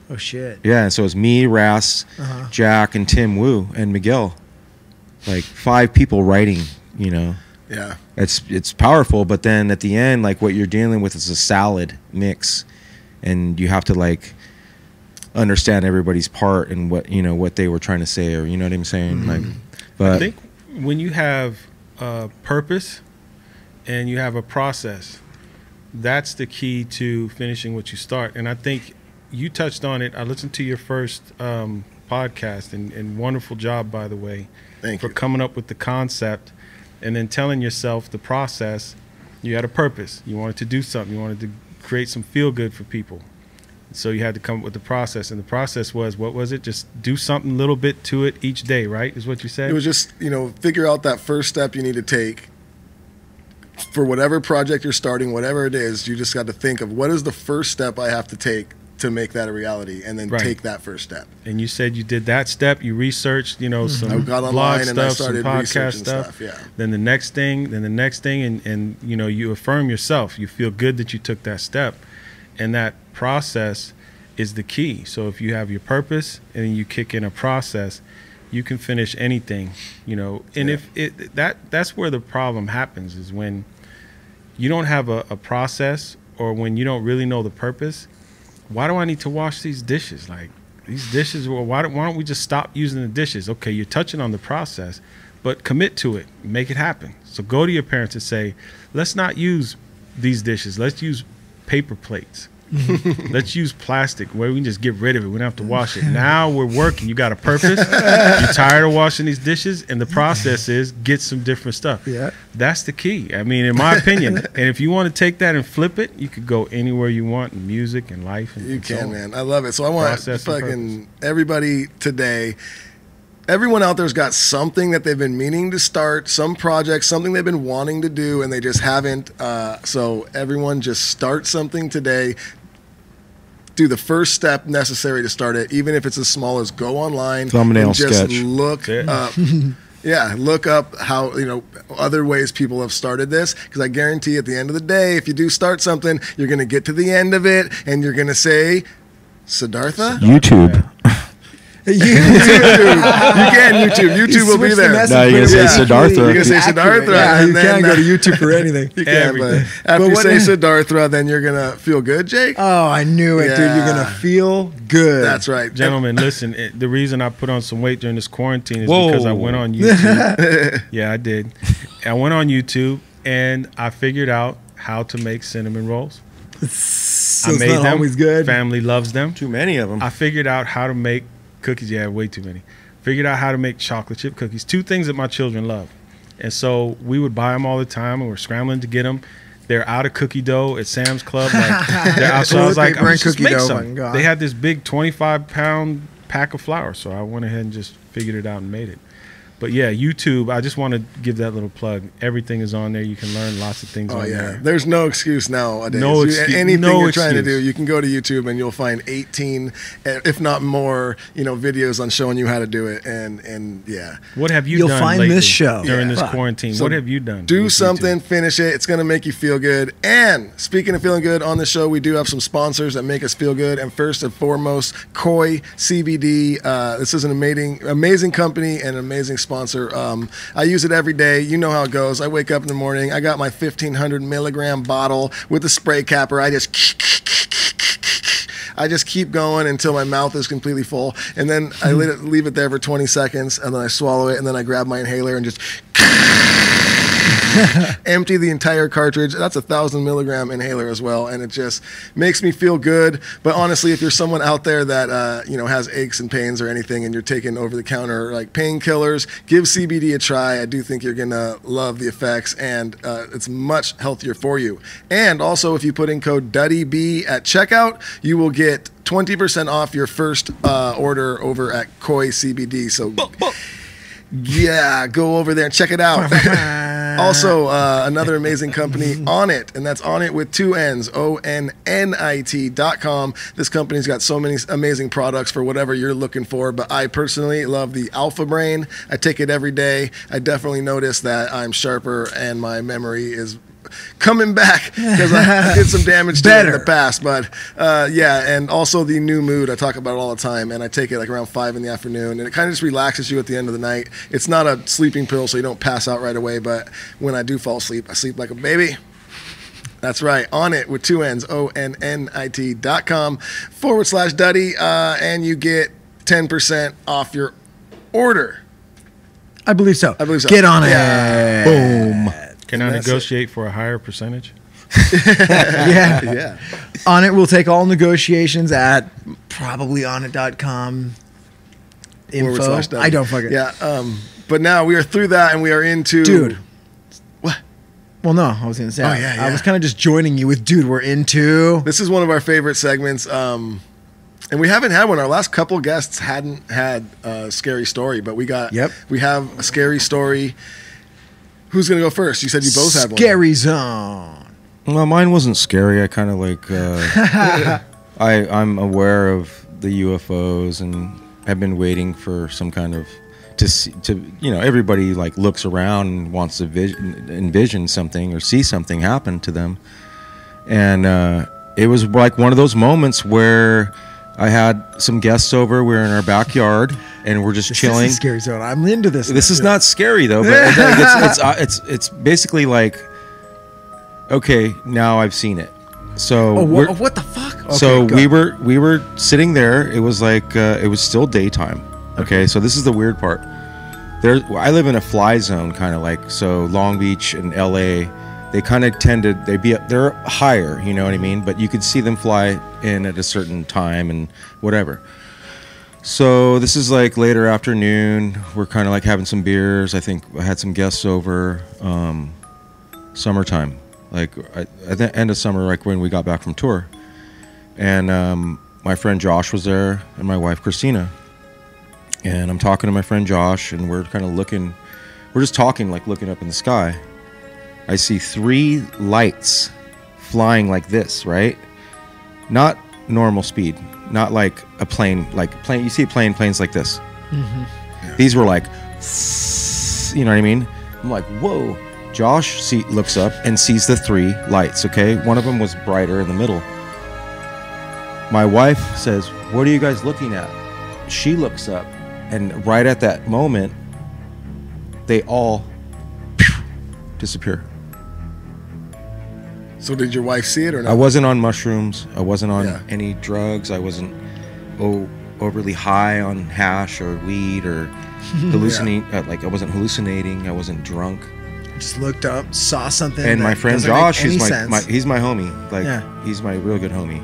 Oh shit. Yeah, and so it was me, Ras, Jack, and Tim Wu, and Miguel. Like 5 people writing, you know. Yeah. It's powerful, but then at the end, like what you're dealing with is a salad mix, and you have to like understand everybody's part and what, you know, what they were trying to say, or you know what I'm saying. Like, but I think when you have a purpose and you have a process, that's the key to finishing what you start. And I think you touched on it. I listened to your first podcast, and wonderful job, by the way, Thank for you. coming up with the concept and then telling yourself the process You had a purpose. You wanted to do something. You wanted to create some feel good for people. So you had to come up with the process, and the process was, what was it? Just do something a little bit to it each day, right? Is what you said? It was just, figure out that first step you need to take for whatever project you're starting, whatever it is. You just got to think of, what is the first step I have to take to make that a reality, and then take that first step. And you said you did that step. You researched, some I got online blog and stuff, I started some podcast researching stuff. Yeah. Then the next thing, and you affirm yourself. You feel good that you took that step, and that process is the key. So if you have your purpose and you kick in a process, you can finish anything. And if that's where the problem happens, is when you don't have a process, or when you don't really know the purpose. Why do I need to wash these dishes? Like, these dishes, well, why don't we just stop using the dishes? Okay, you're touching on the process, but commit to it. Make it happen. So go to your parents and say, let's not use these dishes. Let's use paper plates. Let's use plastic where we can just get rid of it. We don't have to wash it. Now we're working. You got a purpose. You're tired of washing these dishes, and the process is get some different stuff. Yeah, that's the key. I mean, in my opinion. And if you want to take that and flip it, you could go anywhere you want in music and life. And you can, so man. I love it. So I want fucking everybody today. Everyone out there's got something that they've been meaning to start, some project, something they've been wanting to do, and they just haven't. So everyone just start something today. Do the first step necessary to start it, even if it's as small as go online thumbnail and just sketch. Look up. Yeah, look up how, other ways people have started this, because I guarantee at the end of the day, if you do start something, you're going to get to the end of it and you're going to say, Siddhartha? YouTube. YouTube. You can YouTube. YouTube will be there. No, you're gonna say Siddhartha. You're gonna say Siddhartha. Yeah, you can't go to YouTube for anything. You can, but after you say Siddhartha, then you're gonna feel good, Jake. Oh, I knew it, dude. You're gonna feel good. That's right, gentlemen. Listen, the reason I put on some weight during this quarantine is because I went on YouTube. Yeah, I did. I went on YouTube and I figured out how to make cinnamon rolls. So I made them. Always good. Family loves them. Too many of them. I figured out how to make cookies. Yeah, way too many. Figured out how to make chocolate chip cookies. Two things that my children love. And so we would buy them all the time, and we're scrambling to get them. They're out of cookie dough at Sam's Club. They're out. So I was like, I'm just make some. They had this big 25-pound pack of flour. So I went ahead and just figured it out and made it. But yeah, YouTube, I just want to give that little plug. Everything is on there. You can learn lots of things on there. There's no excuse nowadays. No excuse. Anything you're trying to do, you can go to YouTube and you'll find 18, if not more, videos on showing you how to do it. And yeah. What have you done find lately this show during this quarantine? So what have you done? Do something, finish it. It's going to make you feel good. And speaking of feeling good, on the show, we do have some sponsors that make us feel good. And first and foremost, Koi CBD. This is an amazing company and an amazing sponsor. I use it every day. You know how it goes. I wake up in the morning. I got my 1,500 milligram bottle with the spray capper. I just keep going until my mouth is completely full. And then I leave it there for 20 seconds, and then I swallow it, and then I grab my inhaler and just empty the entire cartridge. That's a 1,000 milligram inhaler as well, and it just makes me feel good. But honestly, if you're someone out there that has aches and pains or anything, and you're taking over the counter like painkillers, give CBD a try. I do think you're gonna love the effects, and it's much healthier for you. And also, if you put in code DuddyB at checkout, you will get 20% off your first order over at Koi CBD. So yeah, go over there and check it out. Also, another amazing company, Onnit, and that's Onnit with 2 N's, ONNIT.com. This company's got so many amazing products for whatever you're looking for, but I personally love the Alpha Brain. I take it every day. I definitely notice that I'm sharper and my memory is coming back because I did some damage to it in the past. But and also the New Mood, I talk about it all the time, and I take it like around 5 in the afternoon, and it kind of just relaxes you at the end of the night. It's not a sleeping pill, so you don't pass out right away, but when I do fall asleep, I sleep like a baby. That's right, Onnit with 2 N's, ONNIT.com/Duddy, and you get 10% off your order. I believe so. Get on it. Yeah. Boom. Can I negotiate for a higher percentage? Yeah. Onnit will take all negotiations at probably onnit.com info. I don't fucking. Yeah. But now we are through that and we are into. Dude. What? Well, no, I was going to say. Oh, yeah, I yeah. was kind of just joining you with, dude, we're into. This is one of our favorite segments. And we haven't had one. Our last couple guests hadn't had a scary story, but we have a scary story. Who's going to go first? You said you both had one. Scary Zone. Well, mine wasn't scary. I kind of like, I'm aware of the UFOs and have been waiting for some kind of, everybody like looks around and wants to envision something or see something happen to them. And it was like one of those moments where I had some guests over. We were in our backyard and we're just chilling. This is a scary zone. I'm into this. This is not scary though, but it's basically like, okay, now I've seen it. So what the fuck? Okay, so we were sitting there. It was like it was still daytime. Okay, so this is the weird part. I live in a fly zone, kind of like, so Long Beach and LA. They kind of they're higher, you know what I mean? But you could see them fly in at a certain time and whatever. So this is like later afternoon. We're kind of like having some beers. I think I had some guests over. Summertime, like at the end of summer, like when we got back from tour. And my friend Josh was there and my wife Christina. And I'm talking to my friend Josh and we're kind of we're just talking, like looking up in the sky. I see 3 lights flying like this, right? Not normal speed, not like a plane, you see planes like this. Mm-hmm. Yeah. These were like, you know what I mean? I'm like, whoa. Josh looks up and sees the 3 lights, okay? One of them was brighter in the middle. My wife says, what are you guys looking at? She looks up and right at that moment, they all disappear. So did your wife see it or not? I wasn't on mushrooms. I wasn't on Yeah. any drugs. I wasn't overly high on hash or weed or hallucinating. Like I wasn't hallucinating. I wasn't drunk. Just looked up, saw something. And my friend Josh, he's my homie. Like Yeah. he's my real good homie.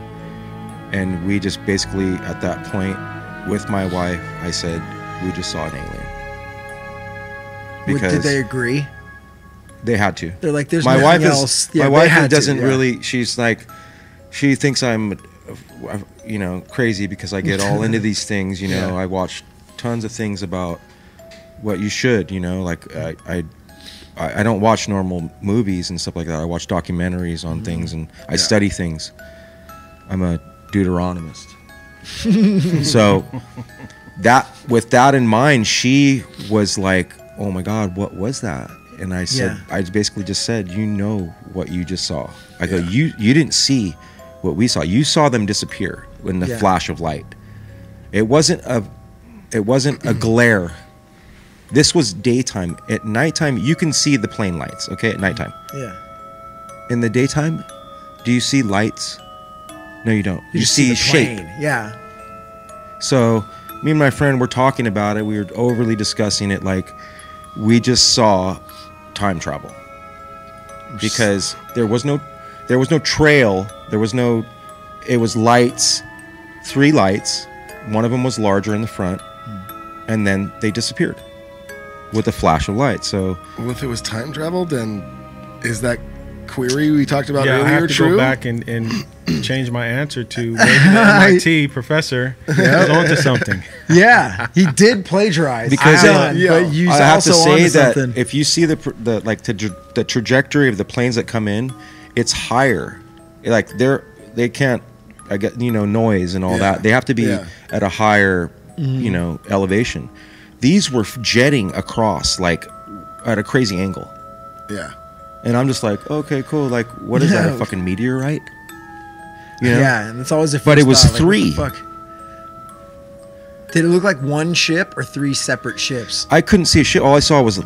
And we just basically at that point with my wife, I said we just saw an alien. Because did they agree? they had to. They're like, there's my nothing wife else. is Yeah, my they wife had to, doesn't yeah. really. She's like, she thinks I'm, crazy because I get all into these things. Yeah. I watch tons of things about what you should. Like I don't watch normal movies and stuff like that. I watch documentaries on things and I study things. I'm a Deuteronomist. So with that in mind, she was like, oh my God, what was that? And I said, I basically just said, what you just saw. I go, you didn't see what we saw. You saw them disappear in the flash of light. It wasn't a glare. This was daytime. At nighttime, you can see the plane lights, okay, at nighttime. Yeah. In the daytime, do you see lights? No, you don't. You see the shape. plane. Yeah. So me and my friend were talking about it. We were overly discussing it like we just saw time travel. Because there was no trail. It was lights, 3 lights. One of them was larger in the front. And then they disappeared with a flash of light. So Well, if it was time travel, then is that query we talked about earlier I have to true? go back and change my answer to maybe the MIT professor was onto something. Yeah, he did plagiarize. Because but you I have also to say onto that something. if you see the trajectory of the planes that come in, it's higher. Like they can't noise and all that. They have to be at a higher elevation. These were jetting across like at a crazy angle. Yeah. And I'm just like, okay, cool. Like, what is that? A fucking meteorite? Yeah, and it's always a. But it was thought, like, 3. what the fuck? Did it look like one ship or 3 separate ships? I couldn't see a shit. All I saw was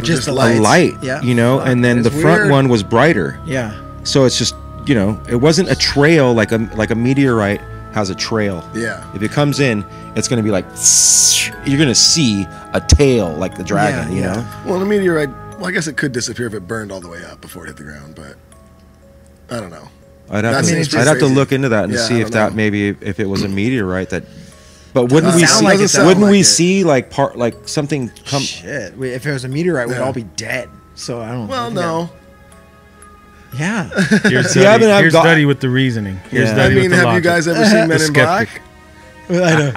Just a the lights. light, Yeah. Fuck, and then the it's front weird. one was brighter. Yeah. So it's just, it wasn't a trail like a meteorite has a trail. Yeah. If it comes in, it's going to be like, you're going to see a tail like the dragon, you know? Well, the meteorite, I guess it could disappear if it burned all the way up before it hit the ground, but I don't know. I'd have That seems to crazy. look into that and Yeah, see I if don't know. that maybe if it was a meteorite that. But wouldn't Doesn't we sound see? like it, though. Wouldn't we Like it. see something come? Shit. If it was a meteorite, we'd Yeah. all be dead. So I don't. Well, I think no. Yeah. Here's See, I Duddy, mean, I've here's got- Duddy with the reasoning. Here's Yeah. Duddy I mean, with the have logic. you guys ever seen Men The in Black? skeptic. I know.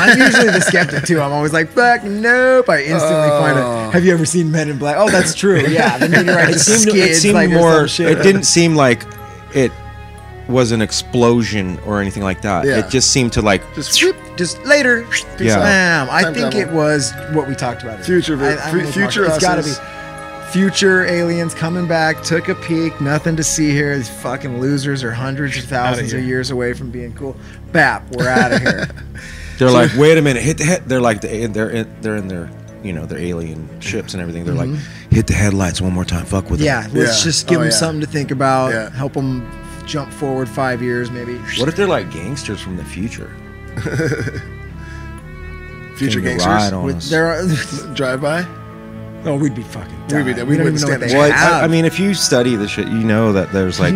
I'm usually the skeptic too. I'm always like, fuck, nope. I instantly find it. Have you ever seen Men in Black? Oh, that's true. Yeah. The meteorite It just seemed, skids like more. some shit. It didn't seem like it was an explosion or anything like that. Yeah. It just seemed to like. Just Just later. Yeah. Bam. I Time think travel. it was what we talked about. Future future It's got to be us is- future aliens coming back. Took a peek. Nothing to see here. These fucking losers are hundreds of thousands of here. years away from being cool. Bap. We're out of here. They're like, wait a minute, hit the head. They're like, they're in their, their alien ships and everything. They're like, hit the headlights one more time. Fuck with Yeah. them. Let's Yeah. just give Oh, them yeah. something to think about. Yeah. Help them jump forward 5 years, maybe. What if they're like gangsters from the future? future Came to ride gangsters on With, us. there are, drive by. oh, we'd be fucking. We'd be dying. dead. We don't wouldn't even know what stand they a Well, have. I mean, if you study the shit, you know that there's like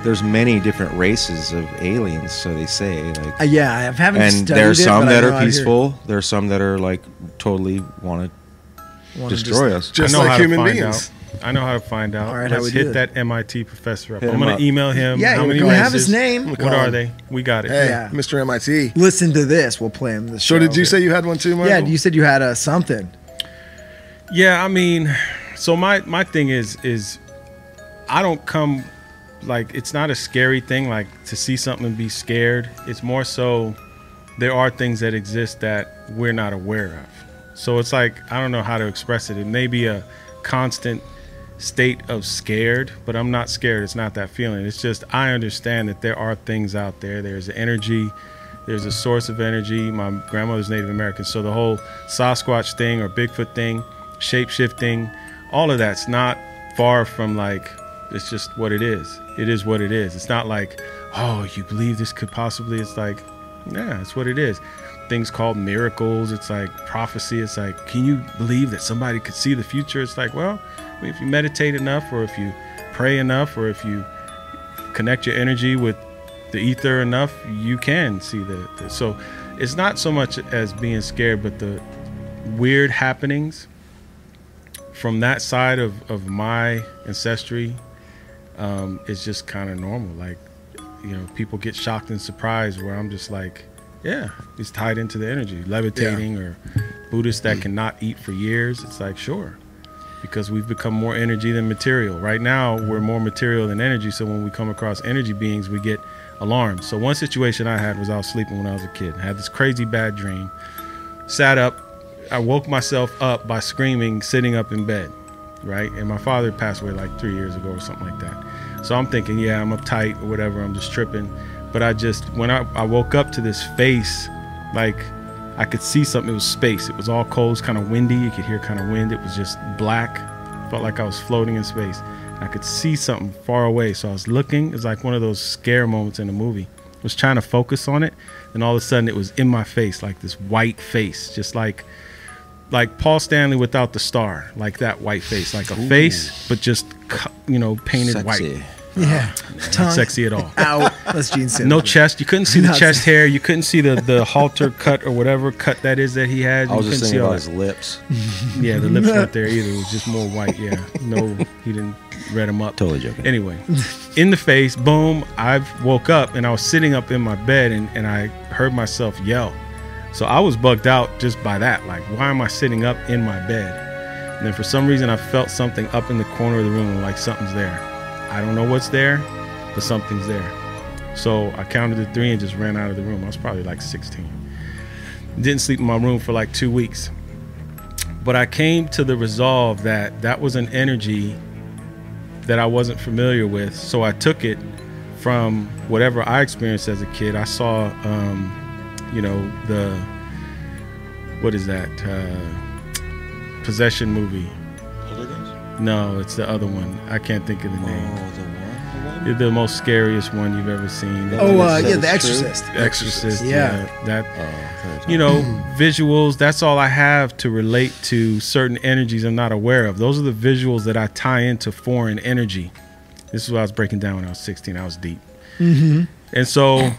there's many different races of aliens. So they say like, Yeah, I haven't and studied there's it, some but I that know are I hear- peaceful. There's some that are like totally want to wanna destroy us. Just I know like how to human find beings. out. I know how to find out. All right, how Let's we do hit it? that MIT professor up. Hit I'm him going up. to email him. Yeah, how many we have his races? name. What are they? We got it. Hey, Yeah. Mr. MIT. Listen to this. We'll play him the show. So did you say you had one too, Michael? Yeah, you said you had something. Yeah, I mean, so my thing is I don't come like, it's not a scary thing like to see something and be scared. It's more so there are things that exist that we're not aware of. So it's like, I don't know how to express it. It may be a constant state of scared, but I'm not scared. It's not that feeling. It's just I understand that there are things out there. There's energy. There's a source of energy. My grandmother's Native American, so the whole Sasquatch thing or Bigfoot thing, shape-shifting, all of that's not far from like, it's just what it is. It is what it is. It's not like, oh, you believe this could possibly, it's like, yeah, it's what it is. Things called miracles, it's like prophecy. It's like, can you believe that somebody could see the future? It's like, well, if you meditate enough, or if you pray enough, or if you connect your energy with the ether enough, you can see the so it's not so much as being scared, but the weird happenings from that side of my ancestry is just kind of normal. Like, people get shocked and surprised, where I'm just like, yeah, it's tied into the energy. Levitating, or Buddhists that cannot eat for years. It's like, sure, because we've become more energy than material. Right now, we're more material than energy. So when we come across energy beings, we get alarmed. So one situation I had was I was sleeping when I was a kid. I had this crazy bad dream. Sat up. I woke myself up by screaming, sitting up in bed, right? And my father passed away like 3 years ago or something like that. So I'm thinking, yeah, I'm uptight or whatever. I'm just tripping. But when I woke up to this face, like I could see something. It was space. It was all cold. It was kind of windy. You could hear kind of wind. It was just black. Felt like I was floating in space. I could see something far away. So I was looking. It was like one of those scare moments in a movie. I was trying to focus on it. And all of a sudden it was in my face, like this white face, just like Paul Stanley without the star, like that white face, like a face, but just, painted Sexy. white. Yeah. Not sexy at all. Out. That's Gene Simmons. No chest. You couldn't see the Not chest hair. You couldn't see the halter cut or whatever cut that is that he had. I was You just couldn't thinking see all about that. his lips. Yeah, the lips weren't there either. It was just more white. Yeah. No, he didn't red them up. Totally joking. Anyway, in the face, boom, I woke up and I was sitting up in my bed and I heard myself yell. So I was bugged out just by that. Like, why am I sitting up in my bed? And then for some reason I felt something up in the corner of the room, like something's there. I don't know what's there, but something's there. So I counted to 3 and just ran out of the room. I was probably like 16. Didn't sleep in my room for like 2 weeks. But I came to the resolve that that was an energy that I wasn't familiar with. So I took it from whatever I experienced as a kid. I saw, what is that? Possession movie. No, it's the other one. I can't think of the name. It's the most scariest one you've ever seen. The Exorcist. Exorcist. Yeah. Visuals. That's all I have to relate to certain energies I'm not aware of. Those are the visuals that I tie into foreign energy. This is what I was breaking down when I was 16. I was deep. And so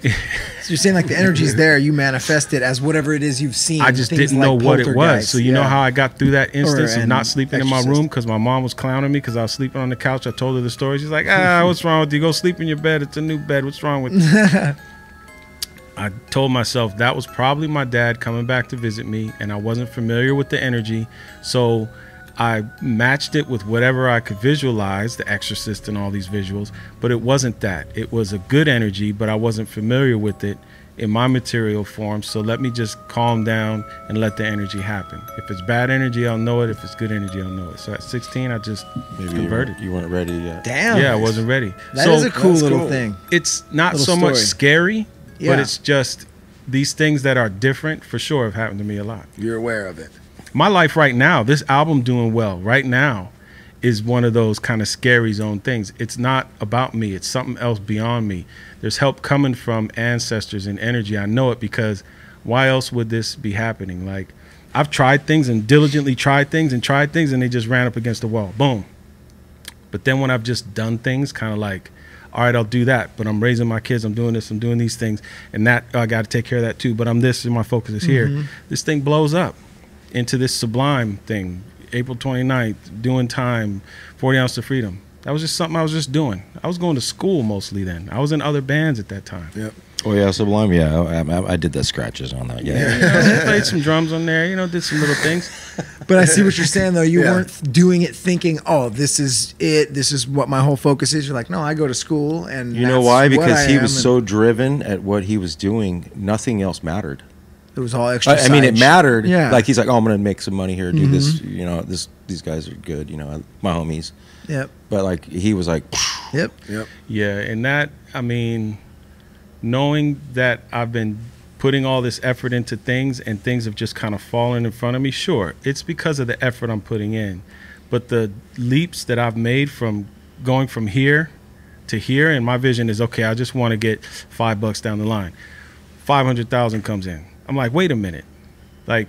So you're saying like the energy's there, you manifest it as whatever it is you've seen. I just didn't know what it was. So you know how I got through that instance of not sleeping in my room because my mom was clowning me because I was sleeping on the couch. I told her the story. She's like, what's wrong with you? Go sleep in your bed. It's a new bed. What's wrong with you? I told myself that was probably my dad coming back to visit me, and I wasn't familiar with the energy. So I matched it with whatever I could visualize, The Exorcist and all these visuals, but it wasn't that. It was a good energy, but I wasn't familiar with it in my material form. So let me just calm down and let the energy happen. If it's bad energy, I'll know it. If it's good energy, I'll know it. So at 16, I just converted. You weren't ready yet. Damn. Yeah, I wasn't ready. That is a cool little thing. It's not little so much scary, Yeah. but it's just these things that are different for sure have happened to me a lot. You're aware of it. My life right now, this album doing well right now, is one of those kind of scary zone things. It's not about me. It's something else beyond me. There's help coming from ancestors and energy. I know it because why else would this be happening? Like, I've tried things and diligently tried things and they just ran up against the wall. Boom. But then when I've just done things kind of like, all right, I'll do that, but I'm raising my kids, I'm doing this, I'm doing these things, and that I got to take care of that too, but I'm this and my focus is here. This thing blows up into this Sublime thing. April 29th, doing time, 40 Ounce to Freedom. That was just something I was just doing. I was going to school mostly then. I was in other bands at that time. Yep. Oh yeah, Sublime. Yeah, I did the scratches on that. I played some drums on there. Did some little things. But I see what you're saying though. You weren't doing it thinking, "Oh, this is it. This is what my whole focus is." You're like, "No, I go to school, and you know why? Because he was so driven at what he was doing. Nothing else mattered. It was all extra. I mean, it mattered. Yeah. Like he's like, "Oh, I'm gonna make some money here. Do this. These guys are good. My homies." Yep. But like he was like, Yep. Yeah, and that, I mean, knowing that I've been putting all this effort into things and things have just kind of fallen in front of me, sure, it's because of the effort I'm putting in. But the leaps that I've made from going from here to here, and my vision is, okay, I just want to get $5 down the line. 500,000 comes in. I'm like, wait a minute. Like,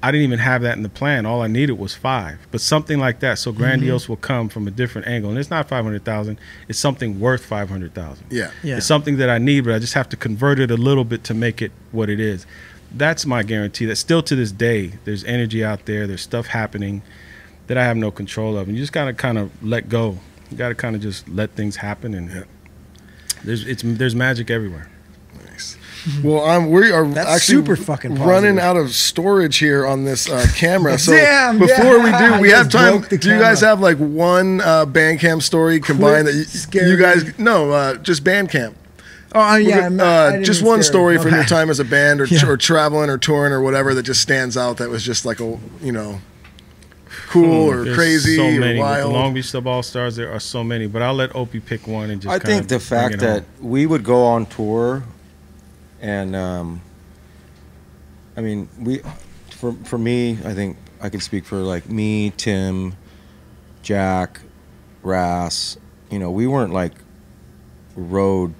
I didn't even have that in the plan. All I needed was 5. But something like that, so grandiose will come from a different angle. And it's not 500,000. It's something worth 500,000. Yeah. It's something that I need, but I just have to convert it a little bit to make it what it is. That's my guarantee. That still to this day, there's energy out there. There's stuff happening that I have no control of. And you just got to kind of let go. You got to kind of just let things happen. And there's magic everywhere. Nice. Well, we are That's actually super fucking positive. running out of storage here on this camera. So Damn, before we do, we I have just time. broke the Do you guys camera. have like one Bandcamp story combined scary. you guys? No, just Bandcamp. Oh yeah. I didn't Just mean one scary. story from Okay. your time as a band, or, Yeah. or traveling, or touring, or whatever that just stands out. That was just like cool or There's crazy so or many. With wild. the Long Beach Dub Allstars, there are so many. But I'll let Opie pick one and just I kind think of the fact that we would go on tour, and I mean, for me, I think I can speak for like me, Tim, Jack, Ras. We weren't like road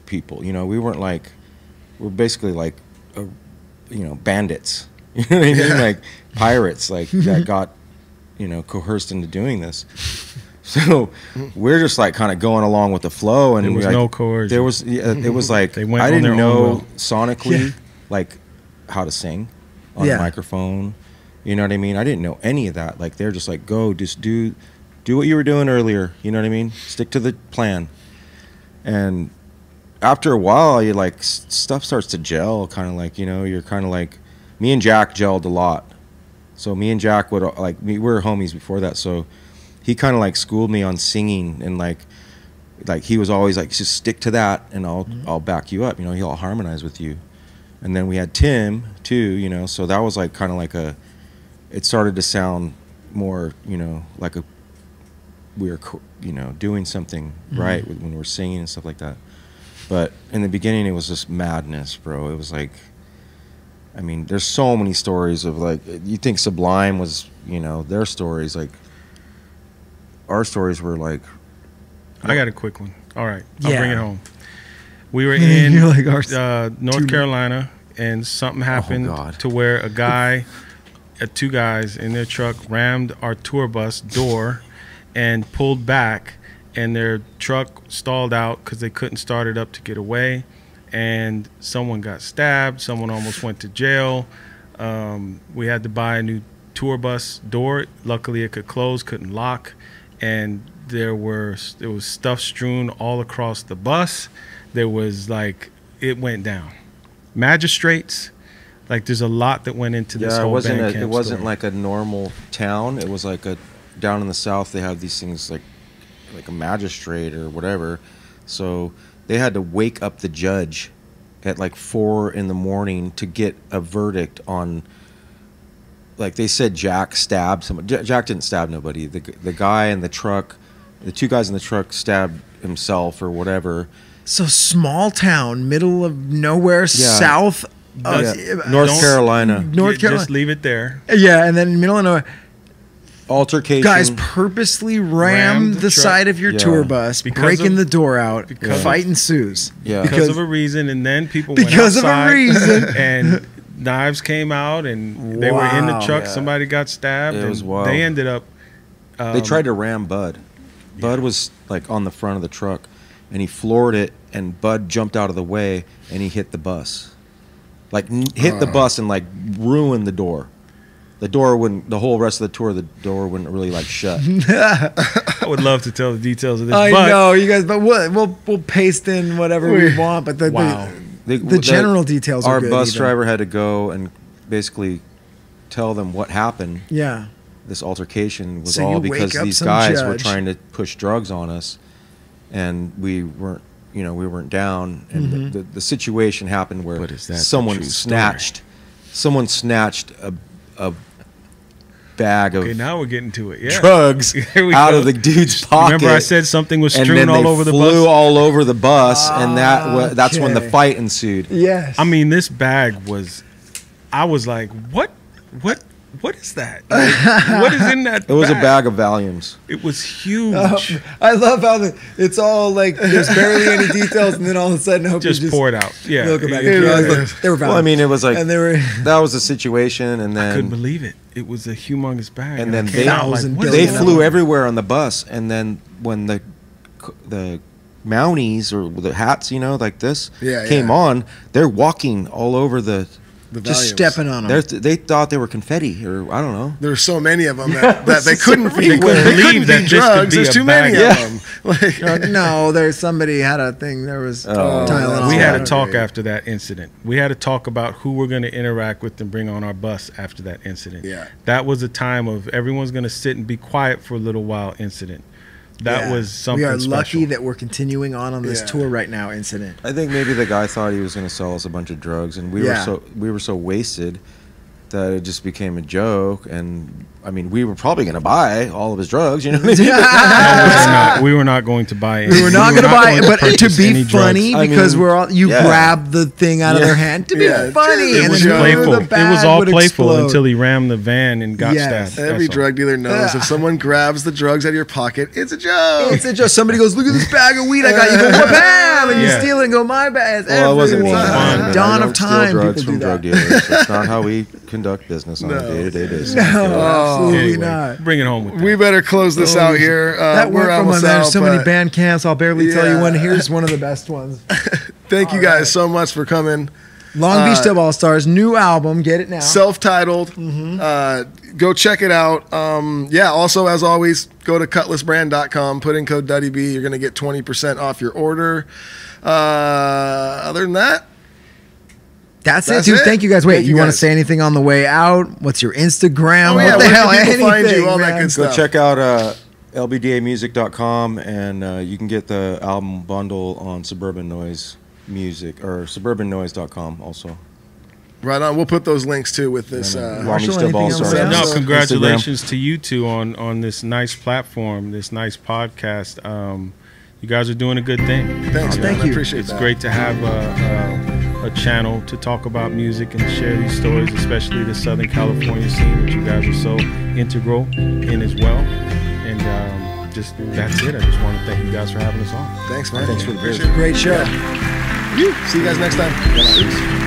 people. We weren't like, we're basically like, bandits. You know what I mean? Like pirates, like that got, coerced into doing this. So we're just like kind of going along with the flow, and there was like, no coercion. There was, it was like They went I on didn't their own know will. sonically like how to sing on a microphone. You know what I mean? I didn't know any of that. Like they're just like, go, just do what you were doing earlier. You know what I mean? Stick to the plan. And after a while, you like stuff starts to gel. Kind of like you're kind of like me and Jack gelled a lot. So me and Jack would we were homies before that. So he kind of like schooled me on singing, and like he was always like, just stick to that, and I'll back you up. He'll harmonize with you. And then we had Tim too. So that was like kind of like it started to sound more like we were doing something right when we were singing and stuff like that. But in the beginning, it was just madness, bro. It was like, I mean, there's so many stories of like, you think Sublime was, their stories, like, our stories were like. I got a quick one. All right, I'll Yeah. bring it home. We were in You're like ours. North Carolina, and something happened God. to where a guy, two guys in their truck rammed our tour bus door and pulled back, and their truck stalled out because they couldn't start it up to get away, and someone got stabbed. Someone almost went to jail. We had to buy a new tour bus door. Luckily, it could close, couldn't lock, and there was stuff strewn all across the bus. There was like, it went down. Magistrates, like there's a lot that went into this whole Bandcamp it wasn't story. like a normal town. It was like down in the South, they have these things like a magistrate or whatever. So they had to wake up the judge at like 4 a.m. to get a verdict on, like they said Jack stabbed someone. Jack didn't stab nobody. The guy in the truck, the 2 guys in the truck stabbed himself or whatever. So small town, middle of nowhere, south of North Carolina. Just leave it there. Yeah, and then middle of nowhere. Altercation. Guys purposely rammed the side of your tour bus, breaking the door out. Fight ensues. Yeah, because of a reason, and then people went because outside of a reason, and knives came out, and they were in the truck. Yeah. Somebody got stabbed. It was and wild. They ended up. They tried to ram Bud. Bud was like on the front of the truck, and he floored it, and Bud jumped out of the way, and he hit the bus. Like hit the bus and like ruined the door. The door wouldn't. The whole rest of the tour, the door wouldn't really like shut. I would love to tell the details of this. I know you guys, but we'll paste in whatever we want. But the general details. Our are good bus driver had to go and basically tell them what happened. Yeah. This altercation was So all you because wake up these some guys were judge. trying to push drugs on us, and we weren't. We weren't down, and the situation happened where But is that the someone true snatched a bag of Okay, now we're getting to it. Yeah. drugs Here we out go. of the dude's pocket. Remember, I said something was and strewn then all they over the flew bus. all over the bus, and that's when the Okay. fight ensued. Yes. I mean, this bag was. I was like, what is that? Like, what is in that? It was a bag of Valiums. It was huge. I love how it's all like there's barely any details, and then all of a sudden, Opie just pour it out. Yeah. Look back. Yeah. They were Well, I mean, it was like and they were that was the situation, and I couldn't then believe it. It was a humongous bag. And then I they- came out like, what is they billion that? flew everywhere on the bus, and then when the Mounties or the hats, like this, came on, they're walking all over the just Valiums. stepping on them. they thought they were confetti, or I don't know. There were so many of them that they couldn't be. They couldn't believe that this could drugs. be There's a too many bag. of them. Like, No, there's somebody had a thing. There was Tylenol. We had a Oh, talk great. after that incident. We had to talk about who we're going to interact with and bring on our bus after that incident. Yeah. That was a time of everyone's going to sit and be quiet for a little while incident. That was something We are special. lucky that we're continuing on this Yeah. tour right now. Incident. I think maybe the guy thought he was going to sell us a bunch of drugs, and we were so wasted that it just became a joke. And I mean, we were probably going to buy all of his drugs. You know what I mean? We were not going to buy it. We were not going to buy it, but to purchase be any funny, drugs. because we're all you yeah. grabbed the thing out of their hand to be Yeah. funny, It and was then playful. the It bag was all would playful explode. until he rammed the van and got Yes. stabbed. every That's all. drug dealer knows if someone grabs the drugs out of your pocket, it's a joke. It's just somebody goes, look at this bag of weed I got. You go, wham, and you Yeah. steal it and go, my bad. It's Well, it wasn't me. everyone. fun, man. Dawn I of don't time. steal drugs People from do drug that. dealers. That's not how we conduct business on a day-to-day basis. No, absolutely Anyway, not. bring it home with We that. better close this out here. That we're went from almost there's out, so many but band camps. I'll barely tell you Yeah. one. Here's one of the best ones. Thank you guys so much for coming. Long Beach Dub Allstars, new album. Get it now. Self-titled. Go check it out. Also, as always, go to cutlassbrand.com. Put in code DuddyB. You're going to get 20% off your order. Other than that, That's it, That's dude. it. Thank you guys. Wait, Thank you you want to guys. say anything on the way out? What's your Instagram? Oh, yeah, what the where hell? can people find you? Anything, All that man. good Go stuff. check out LBDAmusic.com, and you can get the album bundle on Suburban Noise Music or suburbannoise.com also. right on. We'll put those links too with this. Long Marshall, Beach Dub anything else? Allstars. Yeah. No, So- congratulations to you two on this nice platform, this nice podcast. You guys are doing a good thing. Thanks, man. Thank I you. appreciate It's that. great to have a channel to talk about music and share these stories, especially the Southern California scene that you guys are so integral in as well. And that's it. I just want to thank you guys for having us on. Thanks, man. Thanks for the Appreciate it. Great show. See you guys next time.